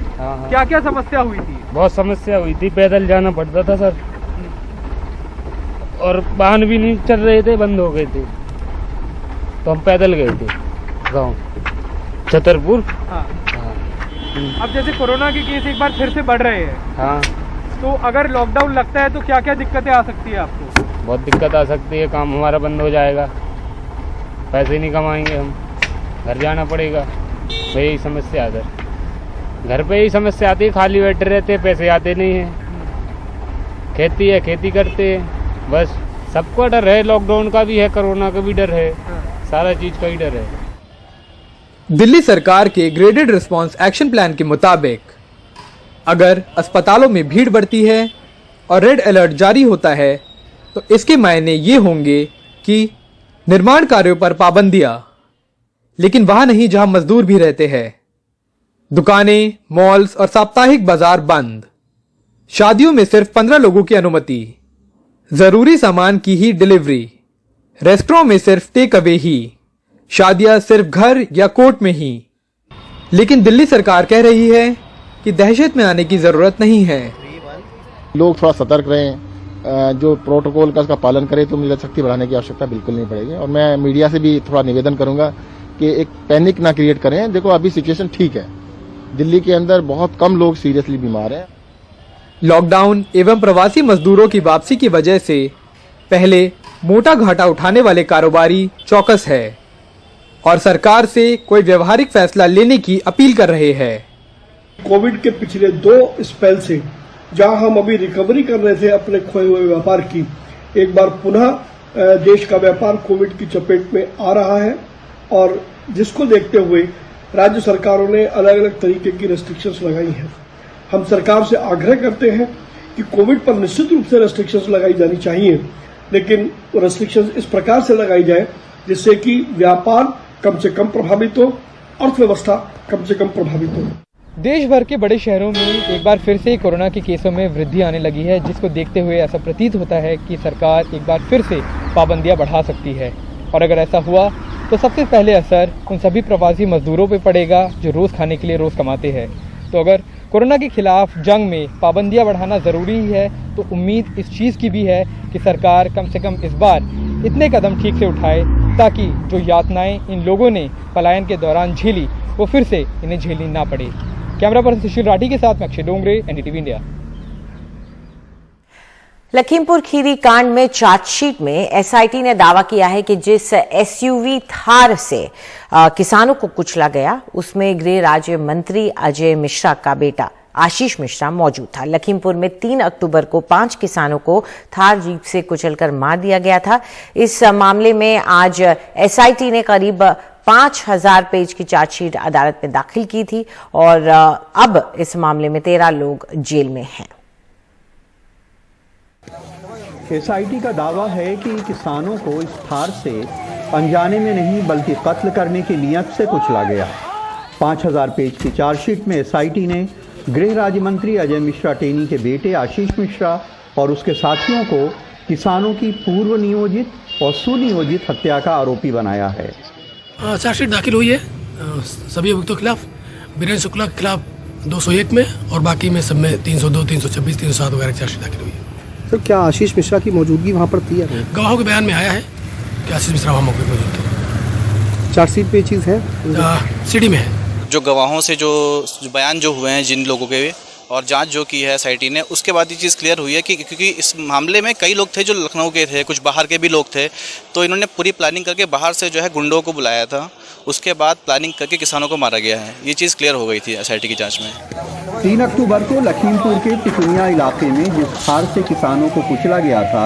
क्या क्या समस्या हुई थी? बहुत समस्या हुई थी, पैदल जाना पड़ता था सर, और वाहन भी नहीं चल रहे थे, बंद हो गए थे, तो हम पैदल गए थे गाँव छतरपुर। अब जैसे कोरोना के केस एक बार फिर से बढ़ रहे हैं, तो अगर लॉकडाउन लगता है तो क्या क्या दिक्कतें आ सकती है आपको? बहुत दिक्कत आ सकती है, काम हमारा बंद हो जाएगा, पैसे नहीं कमाएंगे हम, घर जाना पड़ेगा, यही समस्या है सर। घर पे ही समस्या आती है, खाली बैठे रहते, पैसे आते नहीं हैं, खेती है, खेती करते हैं, बस सबको डर है, लॉकडाउन का भी है, कोरोना का भी डर है, सारा चीज का ही डर है। दिल्ली सरकार के ग्रेडेड रिस्पांस एक्शन प्लान के मुताबिक अगर अस्पतालों में भीड़ बढ़ती है और रेड अलर्ट जारी होता है तो इसके मायने ये होंगे कि निर्माण कार्यों पर पाबंदियां, लेकिन वहां नहीं जहां मजदूर भी रहते हैं। दुकानें, मॉल्स और साप्ताहिक बाजार बंद, शादियों में सिर्फ 15 लोगों की अनुमति, जरूरी सामान की ही डिलीवरी, रेस्टोरेंट में सिर्फ टेक अवे ही, शादियां सिर्फ घर या कोर्ट में ही। लेकिन दिल्ली सरकार कह रही है कि दहशत में आने की जरूरत नहीं है। लोग थोड़ा सतर्क रहें, जो प्रोटोकॉल का उसका पालन करें तो मुझे शक्ति बढ़ाने की आवश्यकता बिल्कुल नहीं पड़ेगी। और मैं मीडिया से भी थोड़ा निवेदन करूंगा कि एक पैनिक ना क्रिएट करें। देखो अभी सिचुएशन ठीक है, दिल्ली के अंदर बहुत कम लोग सीरियसली बीमार हैं। लॉकडाउन एवं प्रवासी मजदूरों की वापसी की वजह से पहले मोटा घाटा उठाने वाले कारोबारी चौकस है और सरकार से कोई व्यवहारिक फैसला लेने की अपील कर रहे हैं। कोविड के पिछले 2 स्पेल से जहां हम अभी रिकवरी कर रहे थे अपने खोए हुए व्यापार की, एक बार पुनः देश का व्यापार कोविड की चपेट में आ रहा है और जिसको देखते हुए राज्य सरकारों ने अलग अलग तरीके की रेस्ट्रिक्शंस लगाई हैं। हम सरकार से आग्रह करते हैं कि कोविड पर निश्चित रूप से रेस्ट्रिक्शंस लगाई जानी चाहिए, लेकिन रेस्ट्रिक्शंस इस प्रकार से लगाई जाए जिससे कि व्यापार कम से कम प्रभावित हो, अर्थव्यवस्था कम से कम प्रभावित हो। देश भर के बड़े शहरों में एक बार फिर से कोरोना के केसों में वृद्धि आने लगी है, जिसको देखते हुए ऐसा प्रतीत होता है कि सरकार एक बार फिर से पाबंदियां बढ़ा सकती है। और अगर ऐसा हुआ तो सबसे पहले असर उन सभी प्रवासी मजदूरों पर पड़ेगा जो रोज़ खाने के लिए रोज़ कमाते हैं। तो अगर कोरोना के खिलाफ जंग में पाबंदियां बढ़ाना ज़रूरी है तो उम्मीद इस चीज़ की भी है कि सरकार कम से कम इस बार इतने कदम ठीक से उठाए ताकि जो यातनाएं इन लोगों ने पलायन के दौरान झेली वो फिर से इन्हें झेलनी ना पड़े। कैमरा पर्सन सुशील राठी के साथ अक्षय डोंगरे, एनडीटीवी इंडिया। लखीमपुर खीरी कांड में चार्जशीट में एसआईटी ने दावा किया है कि जिस एसयूवी थार से किसानों को कुचला गया उसमें गृह राज्य मंत्री अजय मिश्रा का बेटा आशीष मिश्रा मौजूद था। लखीमपुर में 3 अक्टूबर को 5 किसानों को थार जीप से कुचलकर मार दिया गया था। इस मामले में आज एसआईटी ने करीब 5000 पेज की चार्जशीट अदालत में दाखिल की थी और अब इस मामले में 13 लोग जेल में हैं। एसआईटी का दावा है कि किसानों को इस थार से अनजाने में नहीं बल्कि कत्ल करने की नियत से कुचला गया। 5000 पेज की चार्जशीट में एसआईटी ने गृह राज्य मंत्री अजय मिश्रा टेनी के बेटे आशीष मिश्रा और उसके साथियों को किसानों की पूर्व नियोजित और सुनियोजित हत्या का आरोपी बनाया है। चार्जशीट दाखिल हुई है सभी अभियुक्तों के खिलाफ, वीरेंद्र शुक्ला के खिलाफ 201 में और बाकी में सब में 302, 326, 307 वगैरह चार्जशीट दाखिल हुई है। तो क्या आशीष मिश्रा की मौजूदगी वहाँ पर थी? गवाहों के बयान में आया है कि आशीष मिश्रा वहाँ मौके पर मौजूद थे। चार्जशीट पे चीज़ है सीडी में है। जो गवाहों से जो बयान जो हुए हैं जिन लोगों के और जांच जो की है एसआईटी ने, उसके बाद ये चीज़ क्लियर हुई है कि क्योंकि इस मामले में कई लोग थे जो लखनऊ के थे, कुछ बाहर के भी लोग थे, तो इन्होंने पूरी प्लानिंग करके बाहर से जो है गुंडों को बुलाया था, उसके बाद प्लानिंग करके किसानों को मारा गया है। ये चीज़ क्लियर हो गई थी एसआईटी की जांच में। 3 अक्टूबर को लखीमपुर के तिकुनिया इलाके में जिस थार से किसानों को कुचला गया था,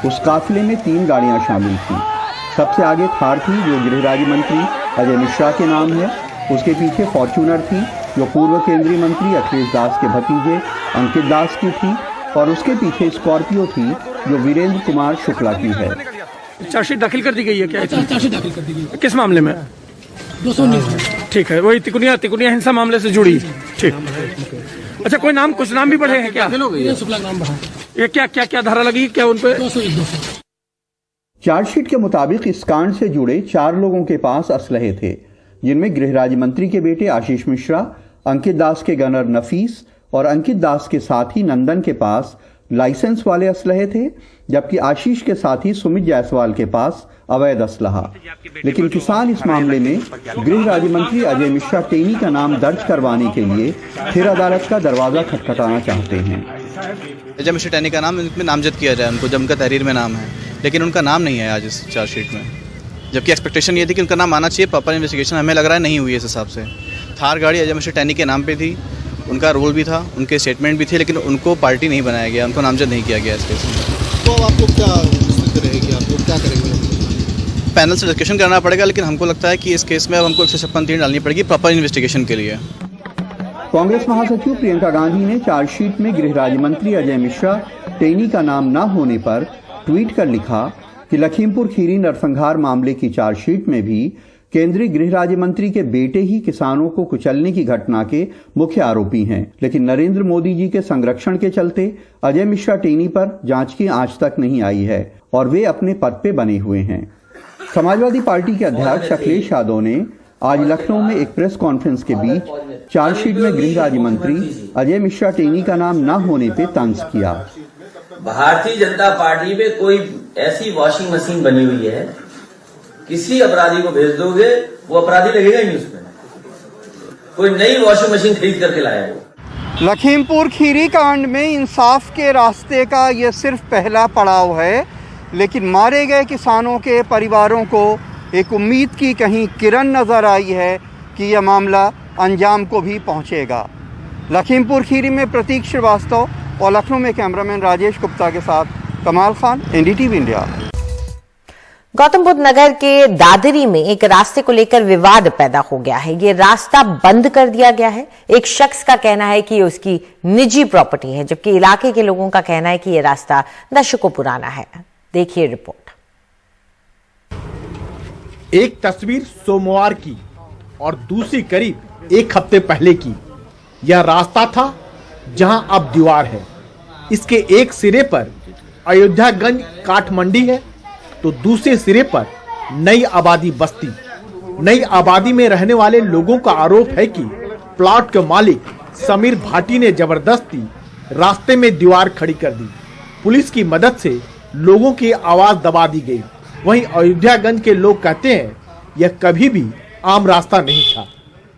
उस काफिले में 3 गाड़ियां शामिल थीं। सबसे आगे थार थी जो गृह राज्य मंत्री अजय मिश्रा के नाम है। उसके पीछे फॉर्च्यूनर थी जो पूर्व केंद्रीय मंत्री अखिलेश दास के भतीजे अंकित दास की थी, और उसके पीछे स्कॉर्पियो थी जो वीरेंद्र कुमार शुक्ला की है। चार्जशीट दाखिल कर दी गई है क्या? चार्जशीट दाखिल कर दी गई है। किस मामले में? 219 में। ठीक है, वही तिकुनिया हिंसा मामले से जुड़ी। ठीक। अच्छा, कोई नाम, कुछ नाम भी बढ़े हैं क्या? शुक्ला नाम बढ़ा। ये क्या धारा लगी क्या उन पे? 201। चार्जशीट के मुताबिक इस कांड से जुड़े 4 लोगों के पास असलहे थे, जिनमें गृह राज्य मंत्री के बेटे आशीष मिश्रा, अंकित दास के गनर नफीस और अंकित दास के साथी नंदन के पास लाइसेंस वाले असलहे थे, जबकि आशीष के साथी सुमित जायसवाल के पास अवैध असलहा। लेकिन किसान इस मामले में गृह राज्य मंत्री अजय मिश्रा टेनी का नाम दर्ज करवाने के लिए फिर अदालत का दरवाजा खटखटाना चाहते हैं। अजय मिश्रा टेनी का नाम इनमें नामजद किया जाए, उनको जमकर तहरीर में नाम है, लेकिन उनका नाम नहीं है आज इस चार्जशीट में, जबकि एक्सपेक्टेशन ये थी कि उनका नाम आना चाहिए। प्रॉपर इन्वेस्टिगेशन हमें लग रहा है नहीं हुई इस हिसाब से। थार गाड़ी अजय मिश्रा टेनी के नाम पे थी, उनका रोल भी था, उनके स्टेटमेंट भी थे, लेकिन उनको पार्टी नहीं बनाया गया, उनको नामजद नहीं किया गया इस केस में। तो आपको क्या स्थिति रहेगी, आप लोग क्या करेंगे? पैनल से डिस्कशन करना पड़ेगा, लेकिन हमको लगता है कि इस केस में अब हमको 156 डालनी पड़ेगी प्रॉपर इन्वेस्टिगेशन के लिए। कांग्रेस महासचिव प्रियंका गांधी ने चार्जशीट में गृह राज्य मंत्री अजय मिश्रा टेनी का नाम न होने पर ट्वीट कर लिखा कि लखीमपुर खीरी नरसंहार मामले की चार्जशीट में भी केंद्रीय गृह राज्य मंत्री के बेटे ही किसानों को कुचलने की घटना के मुख्य आरोपी हैं, लेकिन नरेंद्र मोदी जी के संरक्षण के चलते अजय मिश्रा टेनी पर जांच की आंच तक नहीं आई है और वे अपने पद पे बने हुए हैं। समाजवादी पार्टी के अध्यक्ष अखिलेश यादव ने आज लखनऊ में एक प्रेस कॉन्फ्रेंस के बीच चार्जशीट में गृह राज्य मंत्री अजय मिश्रा टेनी का नाम न होने पे तंज किया। भारतीय जनता पार्टी में कोई ऐसी वॉशिंग मशीन बनी हुई है, किसी अपराधी को भेज दोगे वो अपराधी लगेगा ही नहीं उसमें, कोई नई वॉशिंग मशीन खरीद करके लाया वो। लखीमपुर खीरी कांड में इंसाफ के रास्ते का ये सिर्फ पहला पड़ाव है, लेकिन मारे गए किसानों के परिवारों को एक उम्मीद की कहीं किरण नजर आई है कि यह मामला अंजाम को भी पहुंचेगा। लखीमपुर खीरी में प्रतीक श्रीवास्तव और लखनऊ में कैमरामैन राजेश गुप्ता के साथ कमाल खान, एनडीटीवी इंडिया। गौतम बुद्ध नगर के दादरी में एक रास्ते को लेकर विवाद पैदा हो गया है। ये रास्ता बंद कर दिया गया है। एक शख्स का कहना है कि ये उसकी निजी प्रॉपर्टी है, जबकि इलाके के लोगों का कहना है कि ये रास्ता दशकों पुराना है। देखिए रिपोर्ट। एक तस्वीर सोमवार की और दूसरी करीब 1 हफ्ते पहले की। यह रास्ता था जहां अब दीवार है। इसके एक सिरे पर अयोध्यागंज काठ मंडी है तो दूसरे सिरे पर नई आबादी बस्ती। नई आबादी में रहने वाले लोगों का आरोप है कि प्लॉट के मालिक समीर भाटी ने जबरदस्ती रास्ते में दीवार खड़ी कर दी। पुलिस की मदद से लोगों की आवाज दबा दी गई। वहीं अयोध्यागंज के लोग कहते हैं यह कभी भी आम रास्ता नहीं था।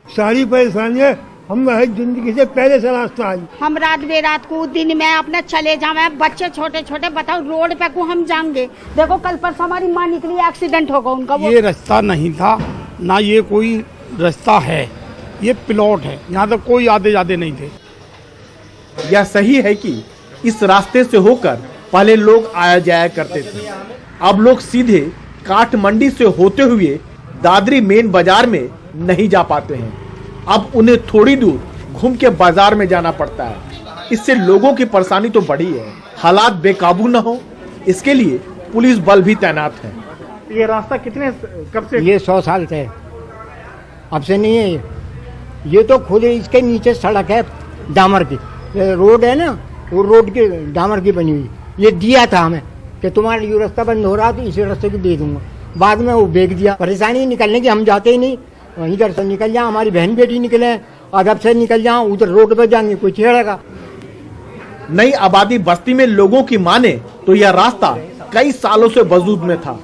सारी परेशानियां हम जिंदगी से पहले से रास्ता आई। हम रात बेरात को दिन में अपने चले जावे, बच्चे छोटे छोटे, बताओ रोड पे को हम जाएंगे। देखो कल परसों हमारी माँ निकली, एक्सीडेंट होगा उनका। ये रास्ता नहीं था ना, ये कोई रास्ता है, ये प्लॉट है। यहाँ तो कोई आते जाते नहीं थे। यह सही है कि इस रास्ते से होकर पहले लोग आया जाया करते थे। अब लोग सीधे काठ मंडी से होते हुए दादरी मेन बाजार में नहीं जा पाते हैं। अब उन्हें थोड़ी दूर घूम के बाजार में जाना पड़ता है। इससे लोगों की परेशानी तो बढ़ी है। हालात बेकाबू न हो, इसके लिए पुलिस बल भी तैनात है। ये रास्ता कब से? ये 100 साल से, अब से नहीं है। ये तो खुले, इसके नीचे सड़क है डामर की, रोड है ना, वो रोड की डामर की बनी हुई। ये दिया था हमें कि तुम्हारा ये रास्ता बंद हो रहा तो इसी रास्ते को दे दूंगा। बाद में वो बेच दिया। परेशानी निकलने की, हम जाते ही नहीं, इधर से निकल जाए, हमारी बहन बेटी निकले, अदब से निकल जाओ, उधर रोड पर जाएंगे, कोई छेड़ेगा। नई आबादी बस्ती में लोगों की माने तो यह रास्ता कई सालों से वजूद में था,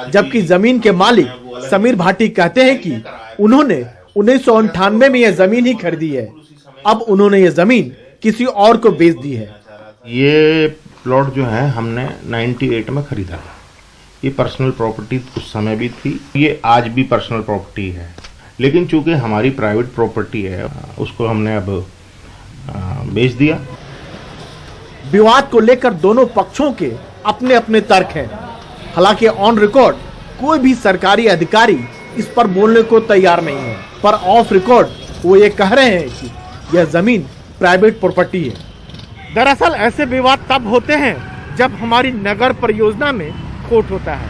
जबकि जमीन के मालिक समीर भाटी कहते हैं कि उन्होंने 1998 में यह जमीन ही खरीदी है। अब उन्होंने ये जमीन किसी और को बेच दी है। ये प्लॉट जो है हमने 98 में खरीदा है। ये पर्सनल प्रॉपर्टी उस समय भी थी, ये आज भी पर्सनल प्रॉपर्टी है, लेकिन चूंकि हमारी प्राइवेट प्रॉपर्टी है, उसको हमने अब बेच दिया। विवाद को लेकर दोनों पक्षों के अपने अपने तर्क हैं। हालांकि ऑन रिकॉर्ड कोई भी सरकारी अधिकारी इस पर बोलने को तैयार नहीं है, पर ऑफ रिकॉर्ड वो ये कह रहे हैं कि यह जमीन प्राइवेट प्रॉपर्टी है। दरअसल ऐसे विवाद तब होते हैं जब हमारी नगर परियोजना में खोट होता है।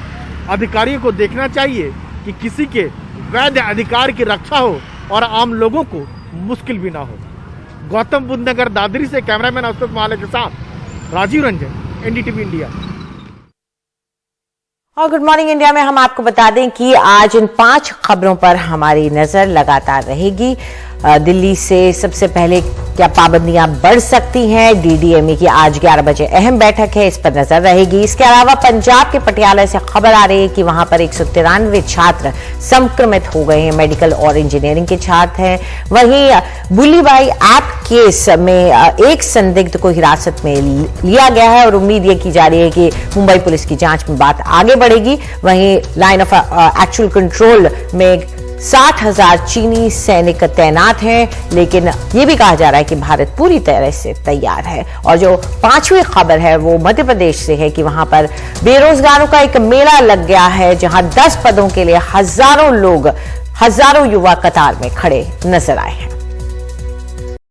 अधिकारियों को देखना चाहिए कि किसी के वैध अधिकार की रक्षा हो और आम लोगों को मुश्किल भी ना हो। गौतम बुद्ध नगर दादरी से कैमरामैन अशोक माले के साथ राजीव रंजन, एनडीटीवी इंडिया। और गुड मॉर्निंग इंडिया में हम आपको बता दें कि आज इन 5 खबरों पर हमारी नजर लगातार रहेगी। दिल्ली से सबसे पहले क्या पाबंदियां बढ़ सकती हैं? डीडीएमई की आज 11 बजे अहम बैठक है, इस पर नजर रहेगी। इसके अलावा पंजाब के पटियाला से खबर आ रही है कि वहां पर 193 छात्र संक्रमित हो गए हैं, मेडिकल और इंजीनियरिंग के छात्र हैं। वहीं बुलीबाई ऐप केस में एक संदिग्ध को हिरासत में लिया गया है और उम्मीद ये की जा रही है कि मुंबई पुलिस की जांच में बात आगे बढ़ेगी। वहीं लाइन ऑफ एक्चुअल कंट्रोल में 60,000 चीनी सैनिक तैनात हैं, लेकिन यह भी कहा जा रहा है कि भारत पूरी तरह से तैयार है। और जो 5वीं खबर है वो मध्य प्रदेश से है कि वहां पर बेरोजगारों का एक मेला लग गया है, जहां 10 पदों के लिए हजारों युवा कतार में खड़े नजर आए हैं।